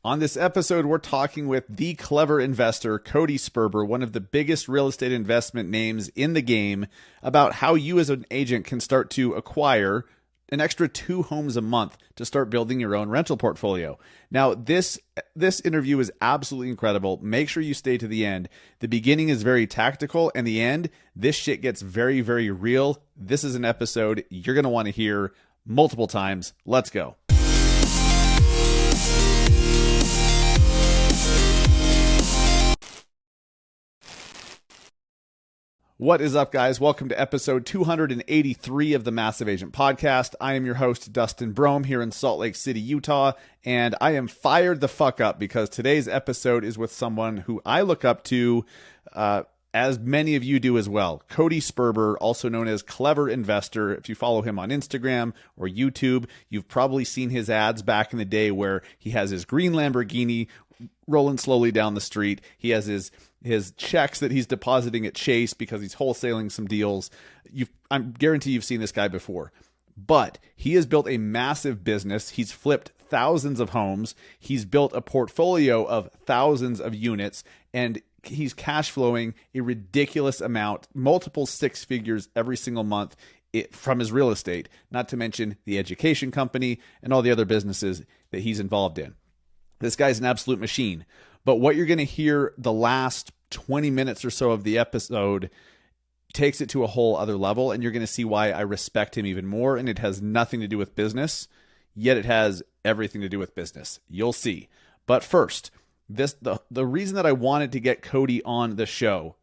On this episode, we're talking with the clever investor, Cody Sperber, one of the biggest real estate investment names in the game, about how you as an agent can start to acquire an extra 2 homes a month to start building your own rental portfolio. Now, this interview is absolutely incredible. Make sure you stay to the end. The beginning is very tactical, and the end, this shit gets very, very real. This is an episode you're going to want to hear multiple times. Let's go. What is up, guys? Welcome to episode 283 of the Massive Agent Podcast. I am your host, Dustin Brohm, here in Salt Lake City, Utah, and I am fired the fuck up because today's episode is with someone who I look up to, as many of you do as well. Cody Sperber, also known as Clever Investor. If you follow him on Instagram or YouTube, you've probably seen his ads back in the day where he has his green Lamborghini rolling slowly down the street. He has his checks that he's depositing at Chase because he's wholesaling some deals. I guarantee you've seen this guy before. But he has built a massive business. He's flipped thousands of homes. He's built a portfolio of thousands of units, and he's cash flowing a ridiculous amount, multiple 6 figures every single month from his real estate, not to mention the education company and all the other businesses that he's involved in. This guy's an absolute machine. But what you're going to hear the last 20 minutes or so of the episode takes it to a whole other level, and you're going to see why I respect him even more. And it has nothing to do with business, yet it has everything to do with business. You'll see. But first, the reason that I wanted to get Cody on the show,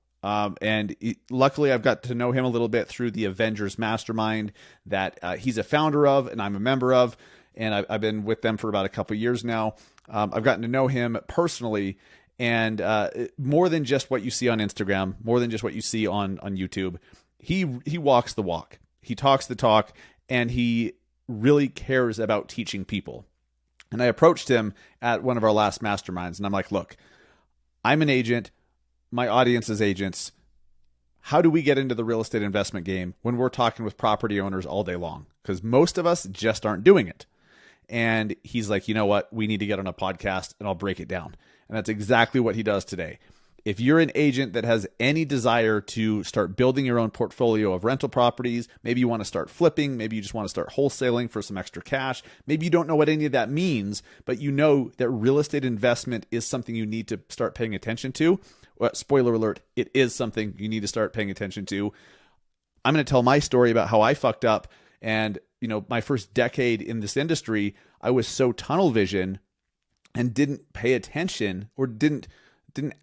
luckily I've got to know him a little bit through the Avengers Mastermind that he's a founder of and I'm a member of, and I've been with them for about a couple of years now. I've gotten to know him personally, and more than just what you see on Instagram, more than just what you see on YouTube, he walks the walk. He talks the talk, and he really cares about teaching people. And I approached him at one of our last masterminds, and I'm like, look, I'm an agent. My audience is agents. How do we get into the real estate investment game when we're talking with property owners all day long? Because most of us just aren't doing it. And he's like, you know what? We need to get on a podcast and I'll break it down. And that's exactly what he does today. If you're an agent that has any desire to start building your own portfolio of rental properties, maybe you want to start flipping, maybe you just want to start wholesaling for some extra cash, maybe you don't know what any of that means, but you know that real estate investment is something you need to start paying attention to. Well, spoiler alert, it is something you need to start paying attention to. I'm going to tell my story about how I fucked up. And, my first decade in this industry, I was so tunnel vision and didn't pay attention or didn't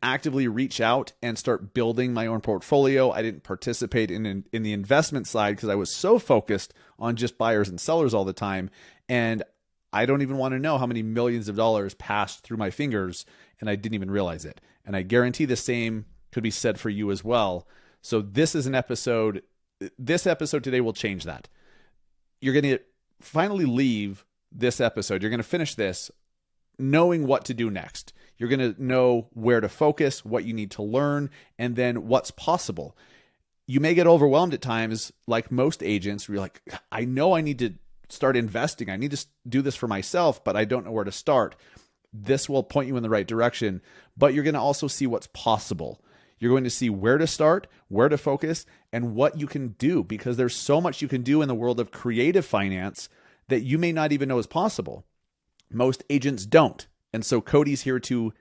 actively reach out and start building my own portfolio. I didn't participate in the investment side because I was so focused on just buyers and sellers all the time. And I don't even want to know how many millions of dollars passed through my fingers and I didn't even realize it. And I guarantee the same could be said for you as well. So this episode today will change that. You're going to finally leave this episode. You're going to finish this knowing what to do next. You're going to know where to focus, what you need to learn, and then what's possible. You may get overwhelmed at times, like most agents, where you're like, I know I need to start investing. I need to do this for myself, but I don't know where to start. This will point you in the right direction, but you're going to also see what's possible. You're going to see where to start, where to focus, and what you can do, because there's so much you can do in the world of creative finance that you may not even know is possible. Most agents don't. And so Cody's here to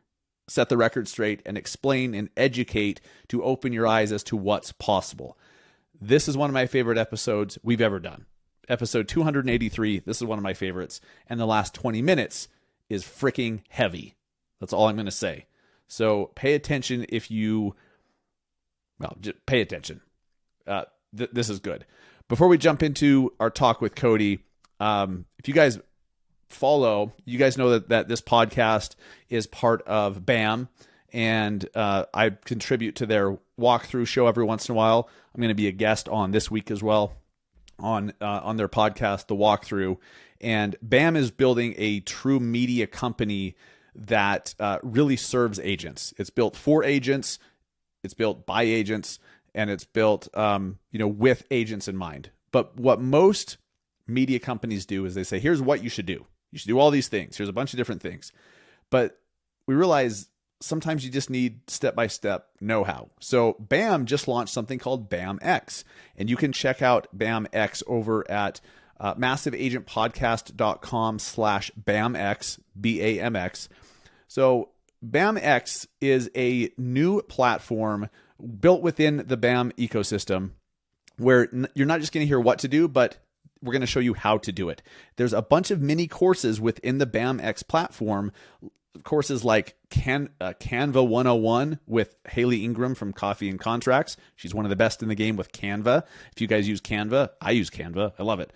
set the record straight and explain and educate to open your eyes as to what's possible. This is one of my favorite episodes we've ever done. Episode 283, this is one of my favorites. And the last 20 minutes is freaking heavy. That's all I'm going to say. So pay attention just pay attention. This is good. Before we jump into our talk with Cody, if you guys follow, you guys know that this podcast is part of BAM, and I contribute to their walkthrough show every once in a while. I'm going to be a guest on this week as well on their podcast, The Walkthrough. And BAM is building a true media company that really serves agents. It's built for agents, it's built by agents, and it's built with agents in mind. But what most media companies do is they say, here's what you should do. You should do all these things. Here's a bunch of different things. but we realize sometimes you just need step-by-step know-how. So BAM just launched something called BAM X, and you can check out BAM X over at massiveagentpodcast.com/BAMX, BAMX. So BAM X is a new platform built within the BAM ecosystem where you're not just going to hear what to do, but we're going to show you how to do it. There's a bunch of mini courses within the BAM X platform, courses like Canva 101 with Haley Ingram from Coffee and Contracts. She's one of the best in the game with Canva. If you guys use Canva, I use Canva. I love it.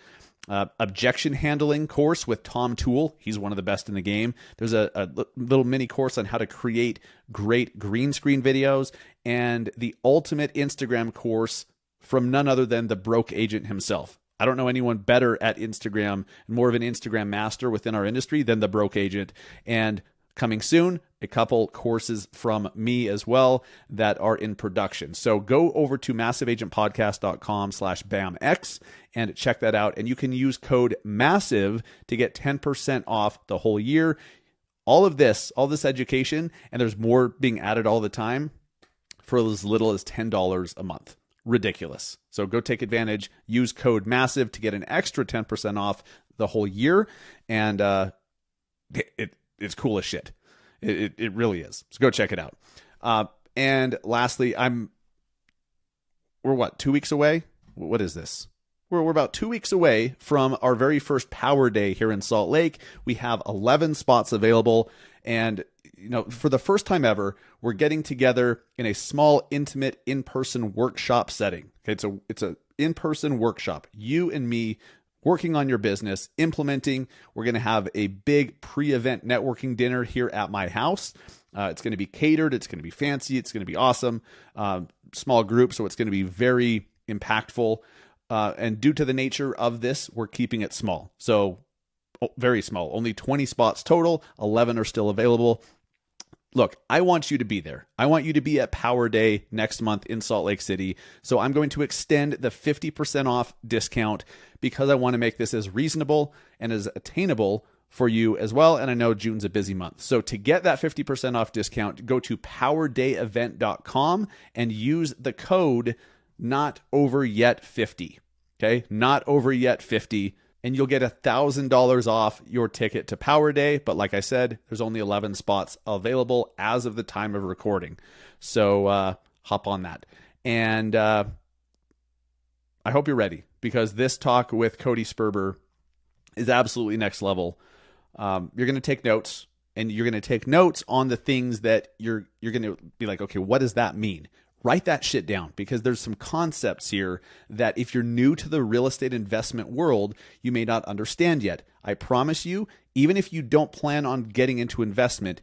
Objection handling course with Tom Toole. He's one of the best in the game. There's a little mini course on how to create great green screen videos, and the ultimate Instagram course from none other than the broke agent himself. I don't know anyone better at Instagram, more of an Instagram master within our industry than the broke agent. And coming soon, a couple courses from me as well that are in production. So go over to massiveagentpodcast.com/BAMX and check that out. And you can use code MASSIVE to get 10% off the whole year. All this education, and there's more being added all the time for as little as $10 a month. Ridiculous. So go take advantage. Use code MASSIVE to get an extra 10% off the whole year. And it's cool as shit. It really is. So go check it out. And lastly, we're what, 2 weeks away? What is this? We're about 2 weeks away from our very first Power Day here in Salt Lake. We have 11 spots available. And for the first time ever, we're getting together in a small, intimate, in-person workshop setting. Okay, it's a in-person workshop. You and me working on your business, implementing. We're going to have a big pre-event networking dinner here at my house. It's going to be catered. It's going to be fancy. It's going to be awesome. Small group, so it's going to be very impactful. And due to the nature of this, we're keeping it small. So very small. Only 20 spots total. 11 are still available. Look, I want you to be there. I want you to be at Power Day next month in Salt Lake City. So I'm going to extend the 50% off discount because I want to make this as reasonable and as attainable for you as well. And I know June's a busy month. So to get that 50% off discount, go to powerdayevent.com and use the code NOTOVERYET50. Okay? NOTOVERYET50. And you'll get $1,000 off your ticket to Power Day. But like I said, there's only 11 spots available as of the time of recording. So hop on that. And I hope you're ready, because this talk with Cody Sperber is absolutely next level. You're going to take notes, and you're going to take notes on the things that you're going to be like, okay, what does that mean? Write that shit down, because there's some concepts here that if you're new to the real estate investment world, you may not understand yet. I promise you, even if you don't plan on getting into investment,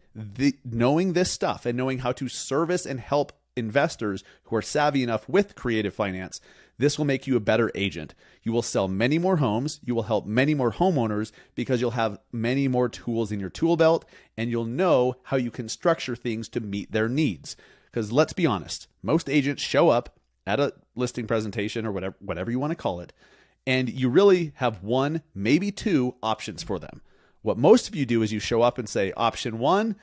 knowing this stuff and knowing how to service and help investors who are savvy enough with creative finance, this will make you a better agent. You will sell many more homes. You will help many more homeowners because you'll have many more tools in your tool belt, and you'll know how you can structure things to meet their needs. Because let's be honest, most agents show up at a listing presentation or whatever you want to call it, and you really have one, maybe two options for them. What most of you do is you show up and say, option one,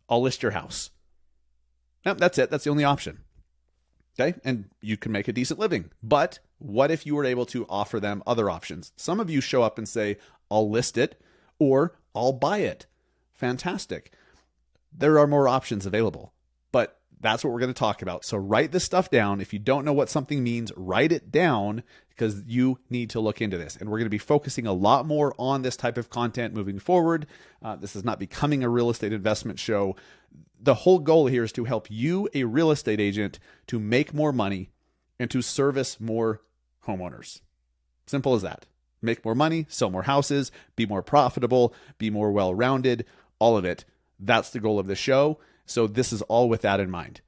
I'll list your house. Nope, that's it. That's the only option. Okay. And you can make a decent living. But what if you were able to offer them other options? Some of you show up and say, I'll list it or I'll buy it. Fantastic. There are more options available, but that's what we're going to talk about. So write this stuff down. If you don't know what something means, write it down, because you need to look into this. And we're going to be focusing a lot more on this type of content moving forward. This is not becoming a real estate investment show. The whole goal here is to help you, a real estate agent, to make more money and to service more homeowners. Simple as that. Make more money, sell more houses, be more profitable, be more well-rounded, all of it. That's the goal of the show. So this is all with that in mind.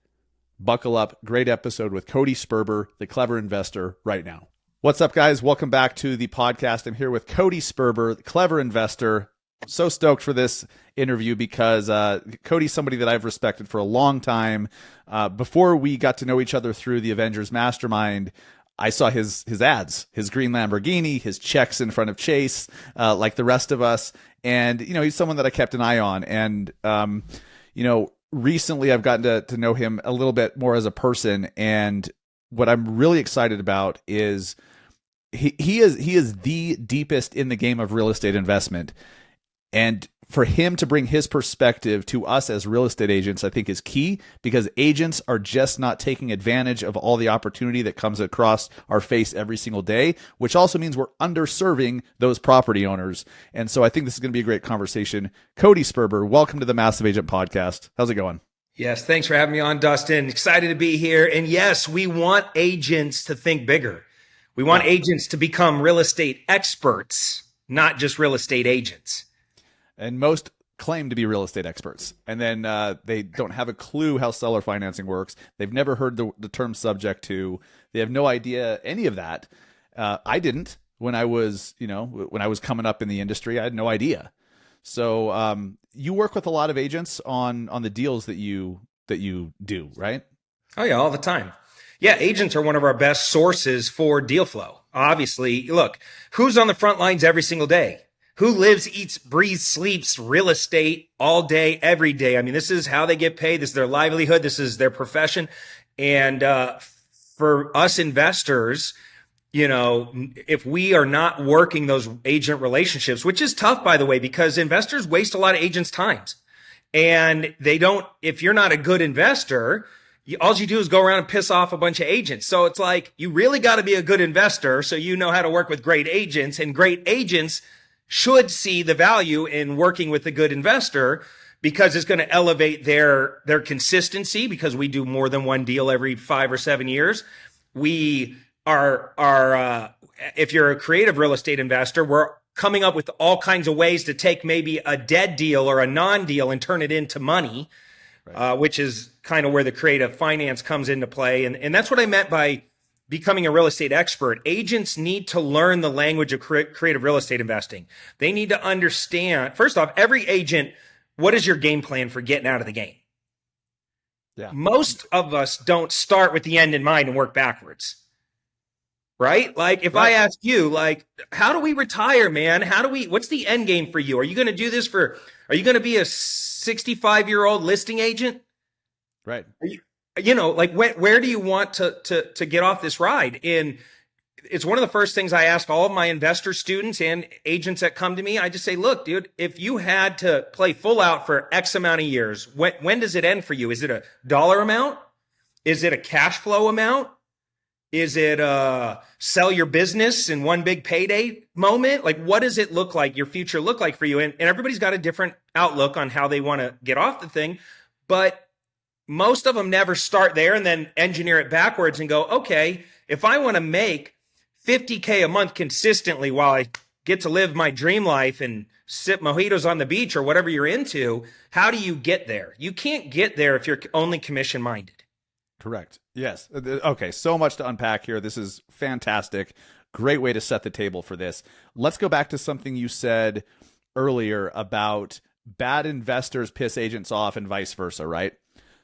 Buckle up. Great episode with Cody Sperber, the clever investor, right now. What's up, guys? Welcome back to the podcast. I'm here with Cody Sperber, the clever investor. So stoked for this interview because Cody's somebody that I've respected for a long time. Before we got to know each other through the Avengers Mastermind, I saw his ads, his green Lamborghini, his checks in front of Chase, like the rest of us. And, he's someone that I kept an eye on. And, recently I've gotten to know him a little bit more as a person. And what I'm really excited about is he is the deepest in the game of real estate investment. And for him to bring his perspective to us as real estate agents, I think is key, because agents are just not taking advantage of all the opportunity that comes across our face every single day, which also means we're underserving those property owners. And so I think this is going to be a great conversation. Cody Sperber, welcome to the Massive Agent Podcast. How's it going? Yes, thanks for having me on, Dustin. Excited to be here. And yes, we want agents to think bigger. We want agents to become real estate experts, not just real estate agents. And most claim to be real estate experts, and then they don't have a clue how seller financing works. They've never heard the term subject to. They have no idea any of that. I didn't when I was, when I was coming up in the industry. I had no idea. So you work with a lot of agents on the deals that you do, right? Oh yeah, all the time. Yeah, agents are one of our best sources for deal flow. Obviously, look, who's on the front lines every single day? Who lives, eats, breathes, sleeps real estate all day, every day? I mean, this is how they get paid. This is their livelihood. This is their profession. And for us investors, if we are not working those agent relationships, which is tough, by the way, because investors waste a lot of agents' times. And if you're not a good investor, all you do is go around and piss off a bunch of agents. So it's like, you really got to be a good investor so you know how to work with great agents, and great agents should see the value in working with a good investor, because it's going to elevate their consistency, because we do more than one deal every 5 or 7 years. We are if you're a creative real estate investor, we're coming up with all kinds of ways to take maybe a dead deal or a non-deal and turn it into money, right. Which is kind of where the creative finance comes into play. And that's what I meant by becoming a real estate expert. Agents need to learn the language of creative real estate investing. They need to understand, first off, every agent, what is your game plan for getting out of the game? Yeah. Most of us don't start with the end in mind and work backwards. Right? Like if I ask you, like, how do we retire, man? What's the end game for you? Are you going to do this are you going to be a 65-year-old listing agent? Right. Where do you want to get off this ride? And it's one of the first things I ask all of my investor students and agents that come to me. I just say, look, dude, if you had to play full out for X amount of years, when does it end for you? Is it a dollar amount? Is it a cash flow amount? Is it sell your business in one big payday moment? Like, what does it look like, your future look like for you? And everybody's got a different outlook on how they want to get off the thing. But most of them never start there and then engineer it backwards and go, okay, if I want to make $50K a month consistently while I get to live my dream life and sip mojitos on the beach or whatever you're into, how do you get there? You can't get there if you're only commission minded. Correct. Yes. Okay. So much to unpack here. This is fantastic. Great way to set the table for this. Let's go back to something you said earlier about bad investors piss agents off and vice versa, right?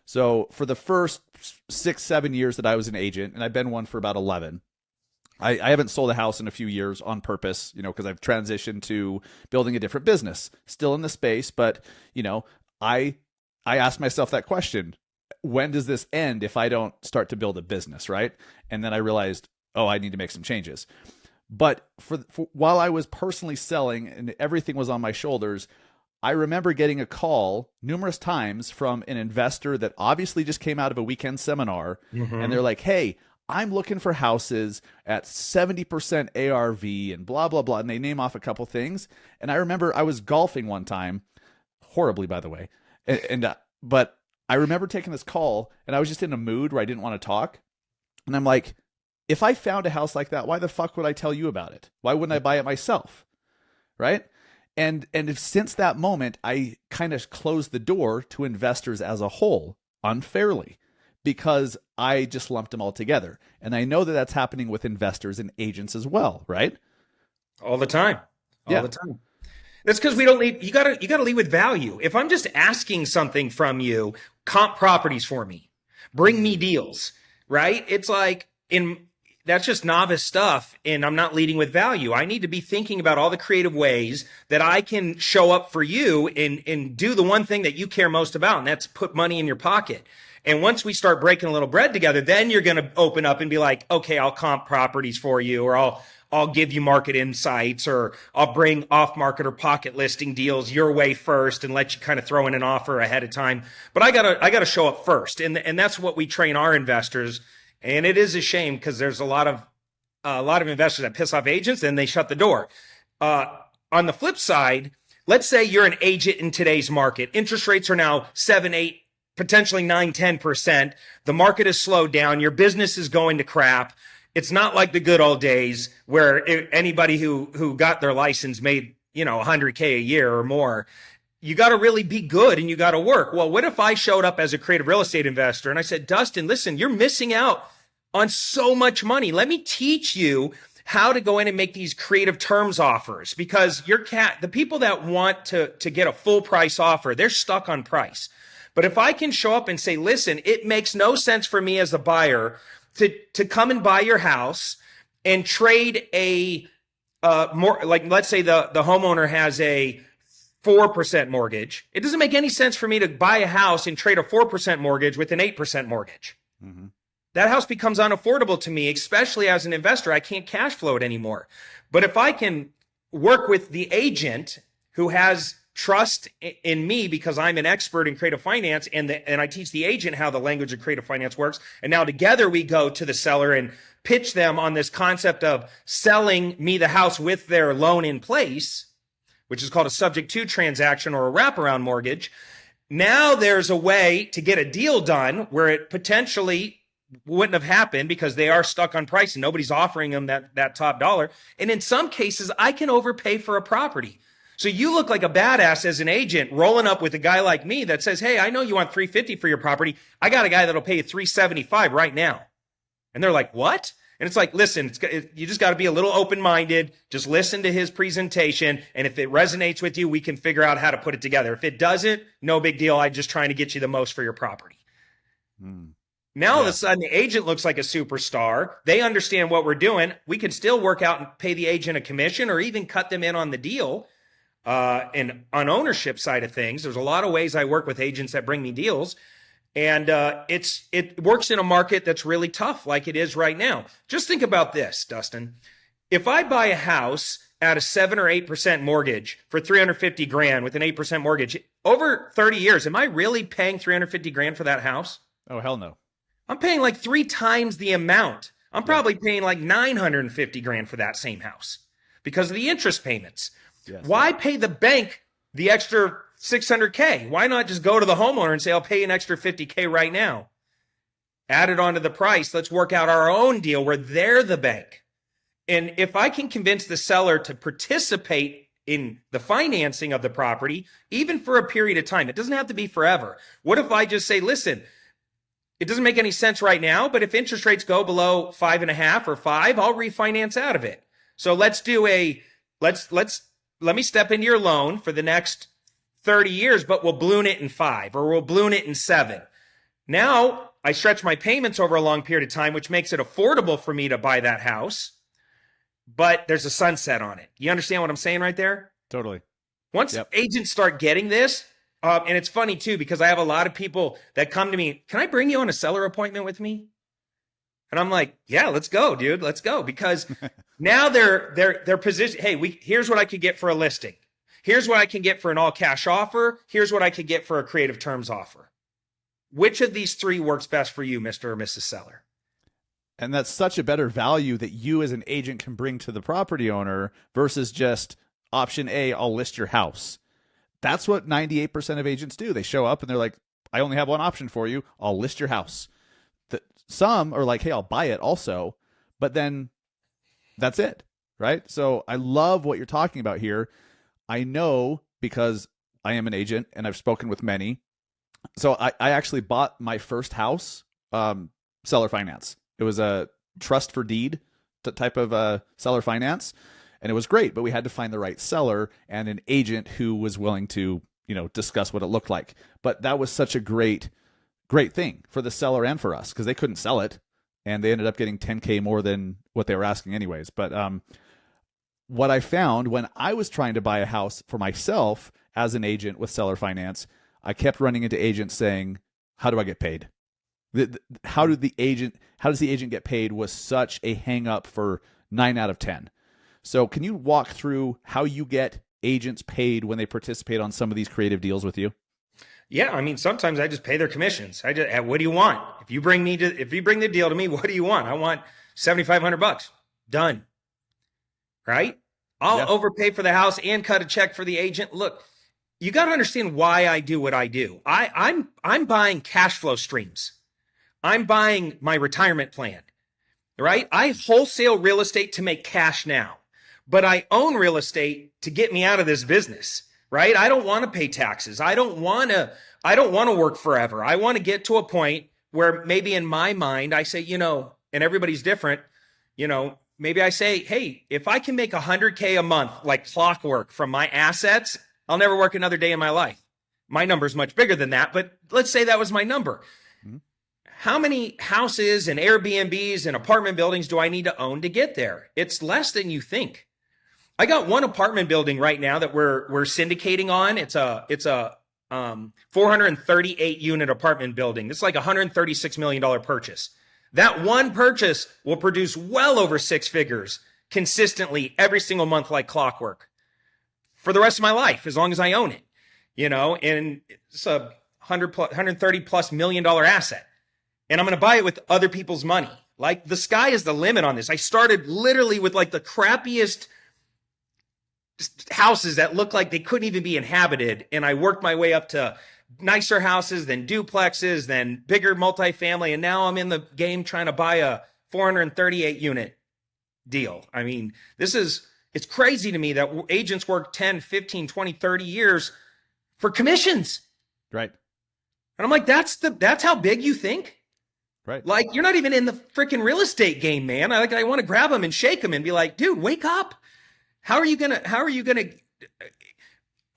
So for the first 6-7 years that I was an agent, and I've been one for about 11, I haven't sold a house in a few years on purpose, because I've transitioned to building a different business, still in the space. But, I asked myself that question. When does this end if I don't start to build a business, right? And then I realized, I need to make some changes. But for while I was personally selling and everything was on my shoulders, I remember getting a call numerous times from an investor that obviously just came out of a weekend seminar. Mm-hmm. And they're like, hey, I'm looking for houses at 70% ARV and blah, blah, blah. And they name off a couple things. And I remember I was golfing one time, horribly, by the way. But I remember taking this call and I was just in a mood where I didn't want to talk. And I'm like, if I found a house like that, why the fuck would I tell you about it? Why wouldn't I buy it myself? Right? And since that moment, I kind of closed the door to investors as a whole unfairly, because I just lumped them all together. And I know that that's happening with investors and agents as well, right? All the time. All the time. That's because we don't lead. You gotta lead with value. If I'm just asking something from you, comp properties for me, bring me deals, right? It's like that's just novice stuff, and I'm not leading with value. I need to be thinking about all the creative ways that I can show up for you and do the one thing that you care most about, and that's put money in your pocket. And once we start breaking a little bread together, then you're going to open up and be like, okay, I'll comp properties for you, or I'll give you market insights, or I'll bring off-market or pocket listing deals your way first and let you kind of throw in an offer ahead of time. But I gotta show up first, and that's what we train our investors. And it is a shame because there's a lot of investors that piss off agents and they shut the door. On the flip side, let's say you're an agent in today's market. Interest rates are now 7, 8, potentially 9, 10%. The market has slowed down. Your business is going to crap. It's not like the good old days where anybody who got their license made, $100K a year or more. You got to really be good and you got to work. Well, what if I showed up as a creative real estate investor and I said, Dustin, listen, you're missing out on so much money. Let me teach you how to go in and make these creative terms offers, because the people that want to get a full price offer, they're stuck on price. But if I can show up and say, listen, it makes no sense for me as a buyer to come and buy your house and trade more, like, let's say the homeowner has a 4% mortgage. It doesn't make any sense for me to buy a house and trade a 4% mortgage with an 8% mortgage. Mm-hmm. That house becomes unaffordable to me, especially as an investor. I can't cash flow it anymore. But if I can work with the agent who has trust in me because I'm an expert in creative finance, and I teach the agent how the language of creative finance works, and now together we go to the seller and pitch them on this concept of selling me the house with their loan in place, which is called a subject to transaction or a wraparound mortgage. Now there's a way to get a deal done where it potentially wouldn't have happened because they are stuck on price and nobody's offering them that top dollar. And in some cases, I can overpay for a property. So you look like a badass as an agent rolling up with a guy like me that says, hey, I know you want $350 for your property. I got a guy that'll pay you $375 right now. And they're like, what? And it's like, listen, you just got to be a little open-minded. Just listen to his presentation. And if it resonates with you, we can figure out how to put it together. If it doesn't, no big deal. I'm just trying to get you the most for your property. Now, all of a sudden, the agent looks like a superstar. They understand what we're doing. We can still work out and pay the agent a commission or even cut them in on the deal. And on ownership side of things, there's a lot of ways I work with agents that bring me deals. And it works in a market that's really tough like it is right now. Just think about this, Dustin. If I buy a house at a 7 or 8% mortgage for $350,000 with an 8% mortgage over 30 years, am I really paying $350,000 for that house? Oh, hell no. I'm paying like 3 times the amount. I'm probably paying like $950,000 for that same house because of the interest payments. Yes. Why pay the bank the extra $600K? Why not just go to the homeowner and say, I'll pay you an extra $50K right now? Add it onto the price. Let's work out our own deal where they're the bank. And if I can convince the seller to participate in the financing of the property, even for a period of time, it doesn't have to be forever. What if I just say, listen, it doesn't make any sense right now, but if interest rates go below 5.5 or 5, I'll refinance out of it. So let me step into your loan for the next 30 years, but we'll balloon it in 5 or we'll balloon it in 7. Now I stretch my payments over a long period of time, which makes it affordable for me to buy that house, but there's a sunset on it. You understand what I'm saying right there? Totally. Once agents start getting this, and it's funny too, because I have a lot of people that come to me, can I bring you on a seller appointment with me? And I'm like, yeah, let's go, dude. Let's go. Because now they're positioned. Hey, here's what I could get for a listing. Here's what I can get for an all cash offer. Here's what I could get for a creative terms offer. Which of these 3 works best for you, Mr. or Mrs. Seller? And that's such a better value that you as an agent can bring to the property owner versus just option A, I'll list your house. That's what 98% of agents do. They show up and they're like, I only have one option for you. I'll list your house. Some are like, hey, I'll buy it also, but then that's it, right? So I love what you're talking about here. I know because I am an agent and I've spoken with many. So I actually bought my first house, seller finance. It was a trust for deed type of seller finance. And it was great, but we had to find the right seller and an agent who was willing to, discuss what it looked like. But that was such a great thing for the seller and for us because they couldn't sell it. and they ended up getting 10K more than what they were asking anyways. But what I found when I was trying to buy a house for myself as an agent with seller finance, I kept running into agents saying, how do I get paid? How does the agent get paid was such a hang up for 9 out of 10. So can you walk through how you get agents paid when they participate on some of these creative deals with you? Yeah, I mean, sometimes I just pay their commissions. What do you want? If you bring the deal to me, what do you want? I want $7,500. Done. Right? I'll overpay for the house and cut a check for the agent. Look, you got to understand why I do what I do. I'm buying cash flow streams. I'm buying my retirement plan. Right? I wholesale real estate to make cash now, but I own real estate to get me out of this business. Right? I don't want to pay taxes. I don't want to work forever. I want to get to a point where maybe in my mind I say, and everybody's different, maybe I say, hey, if I can make $100K a month like clockwork from my assets, I'll never work another day in my life. My number is much bigger than that, but let's say that was my number. Mm-hmm. How many houses and Airbnbs and apartment buildings do I need to own to get there? It's less than you think. I got one apartment building right now that we're syndicating on. It's a 438 unit apartment building. It's like a $136 million purchase. That one purchase will produce well over 6 figures consistently every single month like clockwork for the rest of my life, as long as I own it, and it's a $130+ million asset. And I'm going to buy it with other people's money. Like, the sky is the limit on this. I started literally with like the crappiest houses that looked like they couldn't even be inhabited. And I worked my way up to nicer houses, then duplexes, then bigger multifamily. And now I'm in the game trying to buy a 438 unit deal. I mean, it's crazy to me that agents work 10, 15, 20, 30 years for commissions. Right. And I'm like, that's how big you think? Right. Like, you're not even in the freaking real estate game, man. I want to grab him and shake him and be like, dude, wake up. How are you gonna?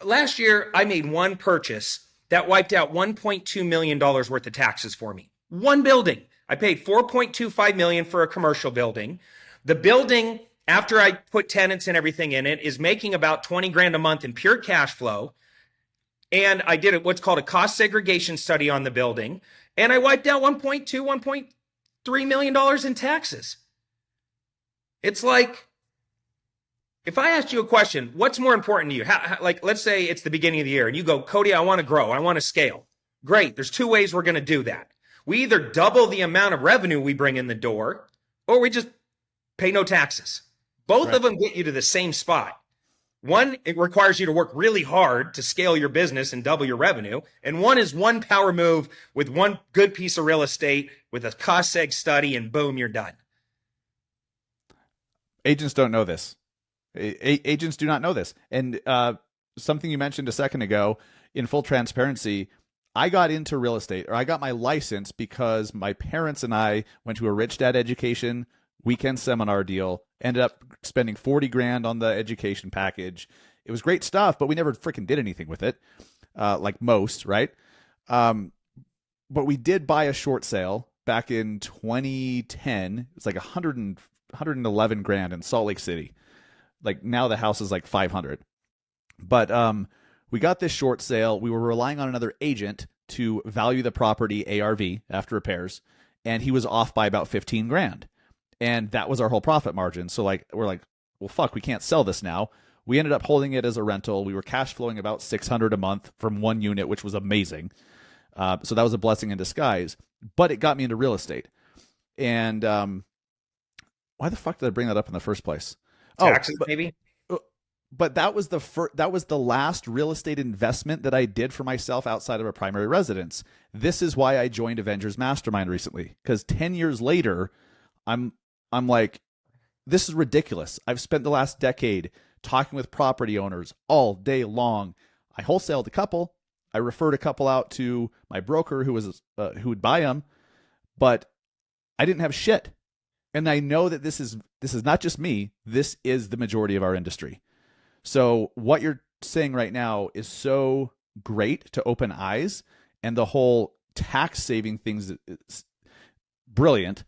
Last year, I made one purchase that wiped out $1.2 million worth of taxes for me. One building. I paid $4.25 million for a commercial building. The building, after I put tenants and everything in it, is making about 20 grand a month in pure cash flow. And I did what's called a cost segregation study on the building. And I wiped out $1.3 million in taxes. It's like, if I asked you a question, what's more important to you? Like, let's say it's the beginning of the year and you go, Cody, I want to grow. I want to scale. Great. There's 2 ways we're going to do that. We either double the amount of revenue we bring in the door, or we just pay no taxes. Both of them get you to the same spot. One, it requires you to work really hard to scale your business and double your revenue. And one is one power move with one good piece of real estate with a cost seg study, and boom, you're done. Agents don't know this. Agents do not know this. And something you mentioned a second ago, in full transparency, I got into real estate, or I got my license because my parents and I went to a Rich Dad Education weekend seminar deal, ended up spending 40 grand on the education package. It was great stuff, but we never freaking did anything with it, like most, right? But we did buy a short sale back in 2010. It was like 111 grand in Salt Lake City. Like, now the house is like 500. But we got this short sale. We were relying on another agent to value the property ARV after repairs, and he was off by about 15 grand. And that was our whole profit margin. So we're like, well, fuck, we can't sell this now. We ended up holding it as a rental. We were cash flowing about $600 a month from one unit, which was amazing. So that was a blessing in disguise. But it got me into real estate. And why the fuck did I bring that up in the first place? Taxes, maybe. But that was the last real estate investment that I did for myself outside of a primary residence. This is why I joined Avengers Mastermind recently, because 10 years later, I'm like, this is ridiculous. I've spent the last decade talking with property owners all day long. I wholesaled a couple. I referred a couple out to my broker who would buy them, but I didn't have shit. And I know that this is not just me. This is the majority of our industry. So what you're saying right now is so great to open eyes, and the whole tax saving things is brilliant.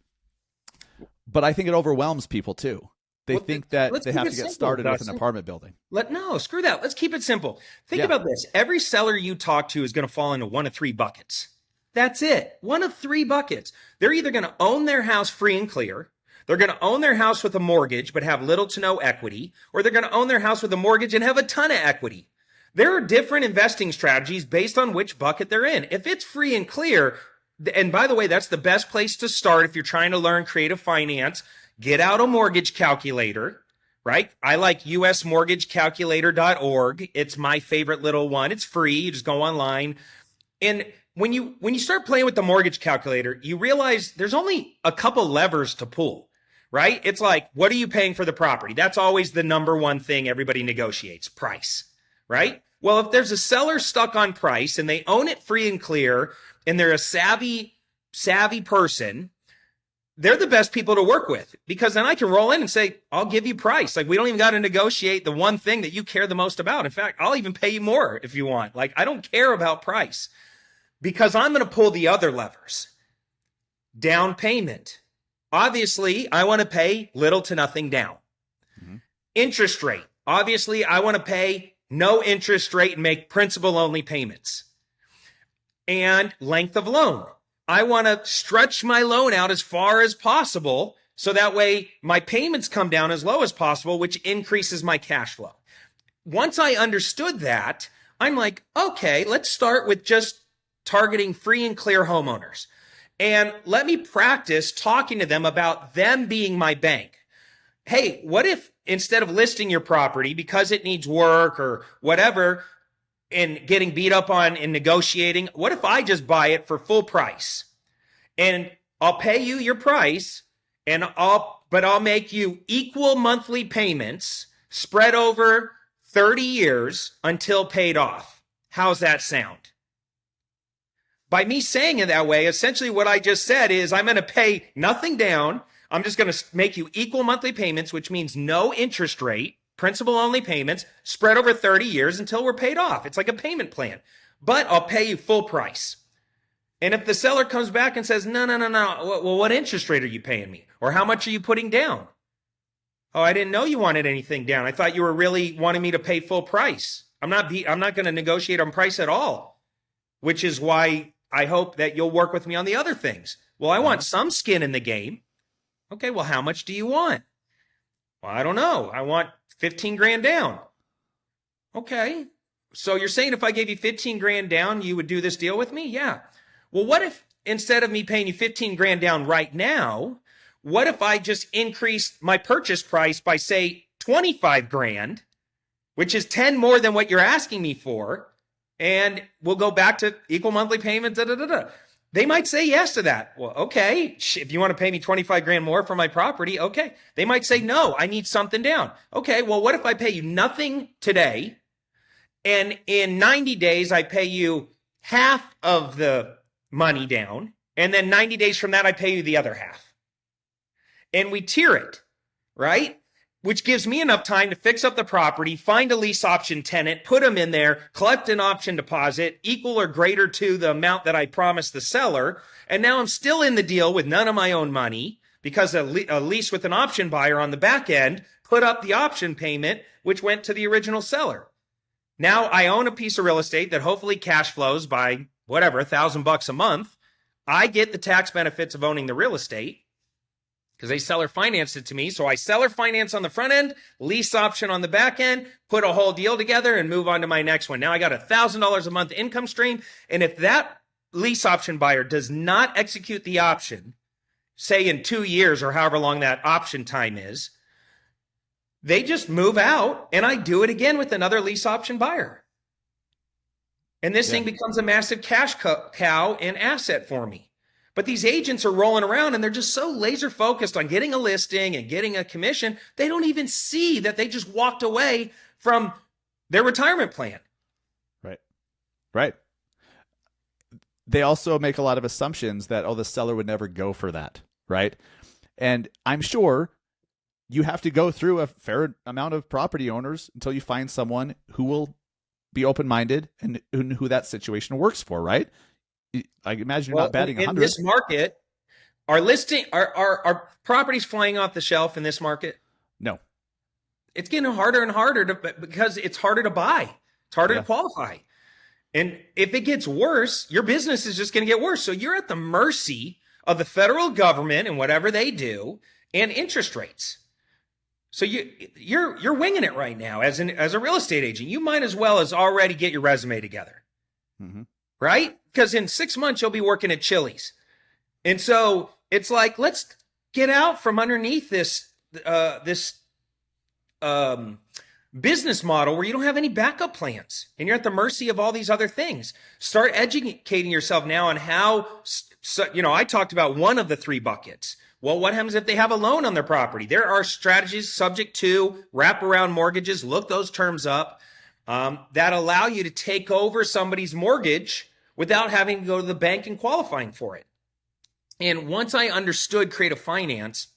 But I think it overwhelms people too. They think that they have to get simple, started with Dustin. an apartment building. No, screw that. Let's keep it simple. Think Yeah. about this. Every seller you talk to is going to fall into one of three buckets. That's it. One of three buckets. They're either going to own their house free and clear, they're going to own their house with a mortgage but have little to no equity, or they're going to own their house with a mortgage and have a ton of equity. There are different investing strategies based on which bucket they're in. If it's free and clear, and by the way, that's the best place to start if you're trying to learn creative finance. Get out a mortgage calculator, right? I like usmortgagecalculator.org. It's my favorite little one. It's free. You just go online. And when you start playing with the mortgage calculator, you realize there's only a couple levers to pull, right? It's like, what are you paying for the property? That's always the number one thing everybody negotiates, price, right? Well, if there's a seller stuck on price and they own it free and clear and they're a savvy person, they're the best people to work with, because then I can roll in and say, I'll give you price. Like, we don't even got to negotiate the one thing that you care the most about. In fact, I'll even pay you more if you want. Like, I don't care about price because I'm going to pull the other levers. Down payment. Obviously, I want to pay little to nothing down. Mm-hmm. Interest rate. Obviously, I want to pay no interest rate and make principal only payments. And length of loan. I want to stretch my loan out as far as possible so that way my payments come down as low as possible, which increases my cash flow. Once I understood that, I'm like, okay, let's start with just targeting free and clear homeowners. And let me practice talking to them about them being my bank. Hey, what if instead of listing your property because it needs work or whatever, and getting beat up on in negotiating, what if I just buy it for full price and I'll pay you your price and I'll make you equal monthly payments spread over 30 years until paid off. How's that sound? By me saying it that way, essentially what I just said is I'm going to pay nothing down. I'm just going to make you equal monthly payments, which means no interest rate. Principal only payments spread over 30 years until we're paid off. It's like a payment plan, but I'll pay you full price. And if the seller comes back and says, no, well, what interest rate are you paying me? Or how much are you putting down? Oh, I didn't know you wanted anything down. I thought you were really wanting me to pay full price. I'm not going to negotiate on price at all, which is why I hope that you'll work with me on the other things. Well, I want some skin in the game. Okay, well, how much do you want? Well, I don't know. I want 15 grand down. Okay. So you're saying if I gave you 15 grand down, you would do this deal with me? Yeah. Well, what if instead of me paying you 15 grand down right now, what if I just increased my purchase price by say 25 grand, which is 10 more than what you're asking me for, and we'll go back to equal monthly payments, They might say yes to that. Well, okay, if you want to pay me 25 grand more for my property, okay. They might say, no, I need something down. Okay, well, what if I pay you nothing today, and in 90 days, I pay you half of the money down, and then 90 days from that, I pay you the other half. And we tier it, right? Which gives me enough time to fix up the property, find a lease option tenant, put them in there, collect an option deposit equal or greater to the amount that I promised the seller. And now I'm still in the deal with none of my own money because a lease with an option buyer on the back end put up the option payment, which went to the original seller. Now I own a piece of real estate that hopefully cash flows by whatever, $1,000 a month. I get the tax benefits of owning the real estate, because they seller financed it to me. So I seller finance on the front end, lease option on the back end, put a whole deal together and move on to my next one. Now I got $1,000 a month income stream. And if that lease option buyer does not execute the option, say in 2 years or however long that option time is, they just move out and I do it again with another lease option buyer. And this thing becomes a massive cash cow and asset for me. But these agents are rolling around and they're just so laser focused on getting a listing and getting a commission, they don't even see that they just walked away from their retirement plan. Right. They also make a lot of assumptions that, the seller would never go for that, right? And I'm sure you have to go through a fair amount of property owners until you find someone who will be open-minded and who that situation works for, right? I imagine you're not batting 100. In this market, Are properties flying off the shelf in this market? No. It's getting harder and harder because it's harder to buy. It's harder to qualify. And if it gets worse, your business is just going to get worse. So you're at the mercy of the federal government and whatever they do and interest rates. So you're winging it right now as a real estate agent. You might as well as already get your resume together, right? Because in 6 months you'll be working at Chili's, and so it's like, let's get out from underneath this business model where you don't have any backup plans and you're at the mercy of all these other things. Start educating yourself now on how. So, I talked about one of the 3 buckets. Well, what happens if they have a loan on their property? There are strategies subject to wraparound mortgages. Look those terms up that allow you to take over somebody's mortgage without having to go to the bank and qualifying for it. And once I understood creative finance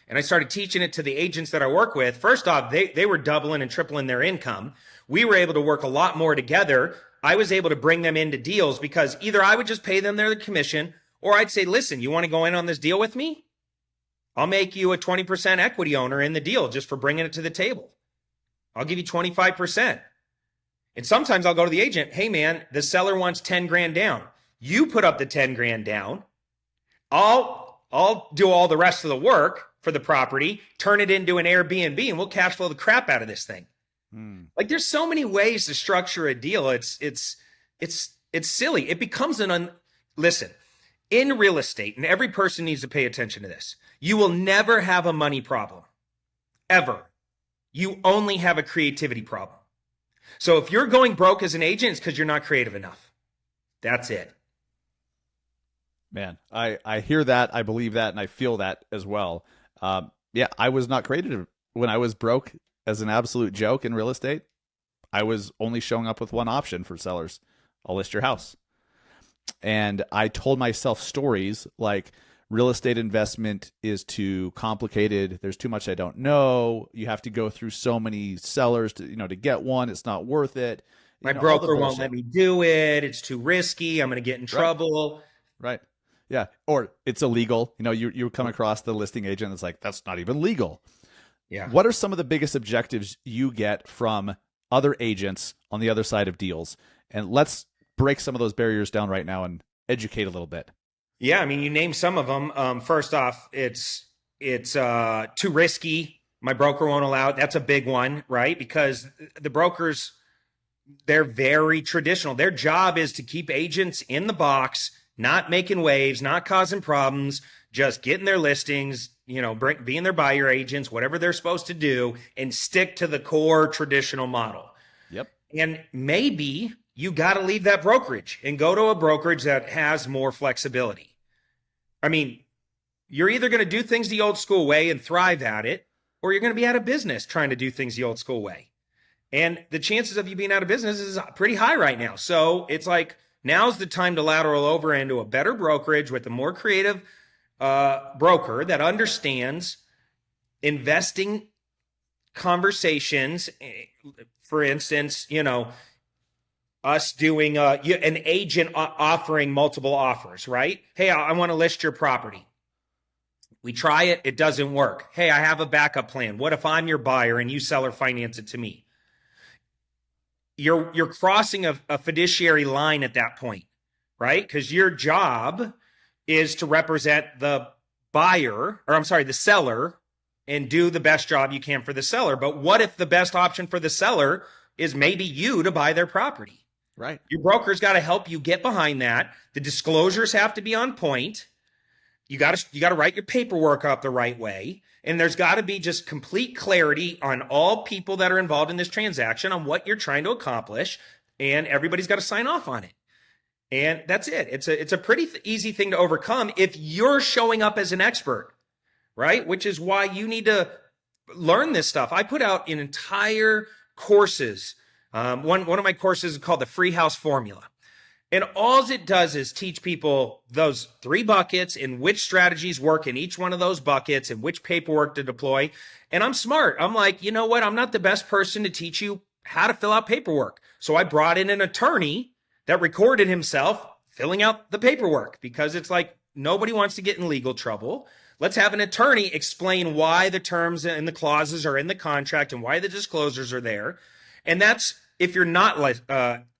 and I started teaching it to the agents that I work with, first off, they were doubling and tripling their income. We were able to work a lot more together. I was able to bring them into deals because either I would just pay them their commission, or I'd say, listen, you want to go in on this deal with me? I'll make you a 20% equity owner in the deal just for bringing it to the table. I'll give you 25%. And sometimes I'll go to the agent, hey man, the seller wants 10 grand down. You put up the 10 grand down. I'll do all the rest of the work for the property, turn it into an Airbnb, and we'll cash flow the crap out of this thing. Like there's so many ways to structure a deal. It's silly. It becomes listen, in real estate, and every person needs to pay attention to this, you will never have a money problem, ever. You only have a creativity problem. So if you're going broke as an agent, it's because you're not creative enough. That's it. Man, I hear that, I believe that, and I feel that as well. I was not creative when I was broke as an absolute joke in real estate. I was only showing up with one option for sellers. I'll list your house. And I told myself stories like real estate investment is too complicated. There's too much I don't know. You have to go through so many sellers to get one. It's not worth it. My broker won't let me do it. It's too risky. I'm going to get in trouble. Right. Yeah. Or it's illegal. You come across the listing agent that's like, that's not even legal. Yeah. What are some of the biggest objectives you get from other agents on the other side of deals? And let's break some of those barriers down right now and educate a little bit. Yeah, I mean, you name some of them. First off, it's too risky. My broker won't allow it. That's a big one, right? Because the brokers, they're very traditional. Their job is to keep agents in the box, not making waves, not causing problems, just getting their listings, being their buyer agents, whatever they're supposed to do, and stick to the core traditional model. Yep. And maybe you got to leave that brokerage and go to a brokerage that has more flexibility. I mean, you're either going to do things the old school way and thrive at it, or you're going to be out of business trying to do things the old school way. And the chances of you being out of business is pretty high right now. So it's like, now's the time to lateral over into a better brokerage with a more creative broker that understands investing conversations. For instance, us doing an agent offering multiple offers, right? Hey, I want to list your property. We try it. It doesn't work. Hey, I have a backup plan. What if I'm your buyer and you seller finance it to me? You're crossing a fiduciary line at that point, right? Because your job is to represent the the seller, and do the best job you can for the seller. But what if the best option for the seller is maybe you to buy their property? Right. Your broker's got to help you get behind that. The disclosures have to be on point. You got to write your paperwork up the right way. And there's got to be just complete clarity on all people that are involved in this transaction on what you're trying to accomplish. And everybody's got to sign off on it. And that's it. It's a pretty easy thing to overcome if you're showing up as an expert, right? Which is why you need to learn this stuff. I put out an entire courses. One of my courses is called the Free House Formula. And all it does is teach people those 3 buckets and which strategies work in each one of those buckets and which paperwork to deploy. And I'm smart. I'm like, you know what? I'm not the best person to teach you how to fill out paperwork. So I brought in an attorney that recorded himself filling out the paperwork, because it's like Nobody wants to get in legal trouble. Let's have an attorney explain why the terms and the clauses are in the contract and why the disclosures are there. And that's if you're not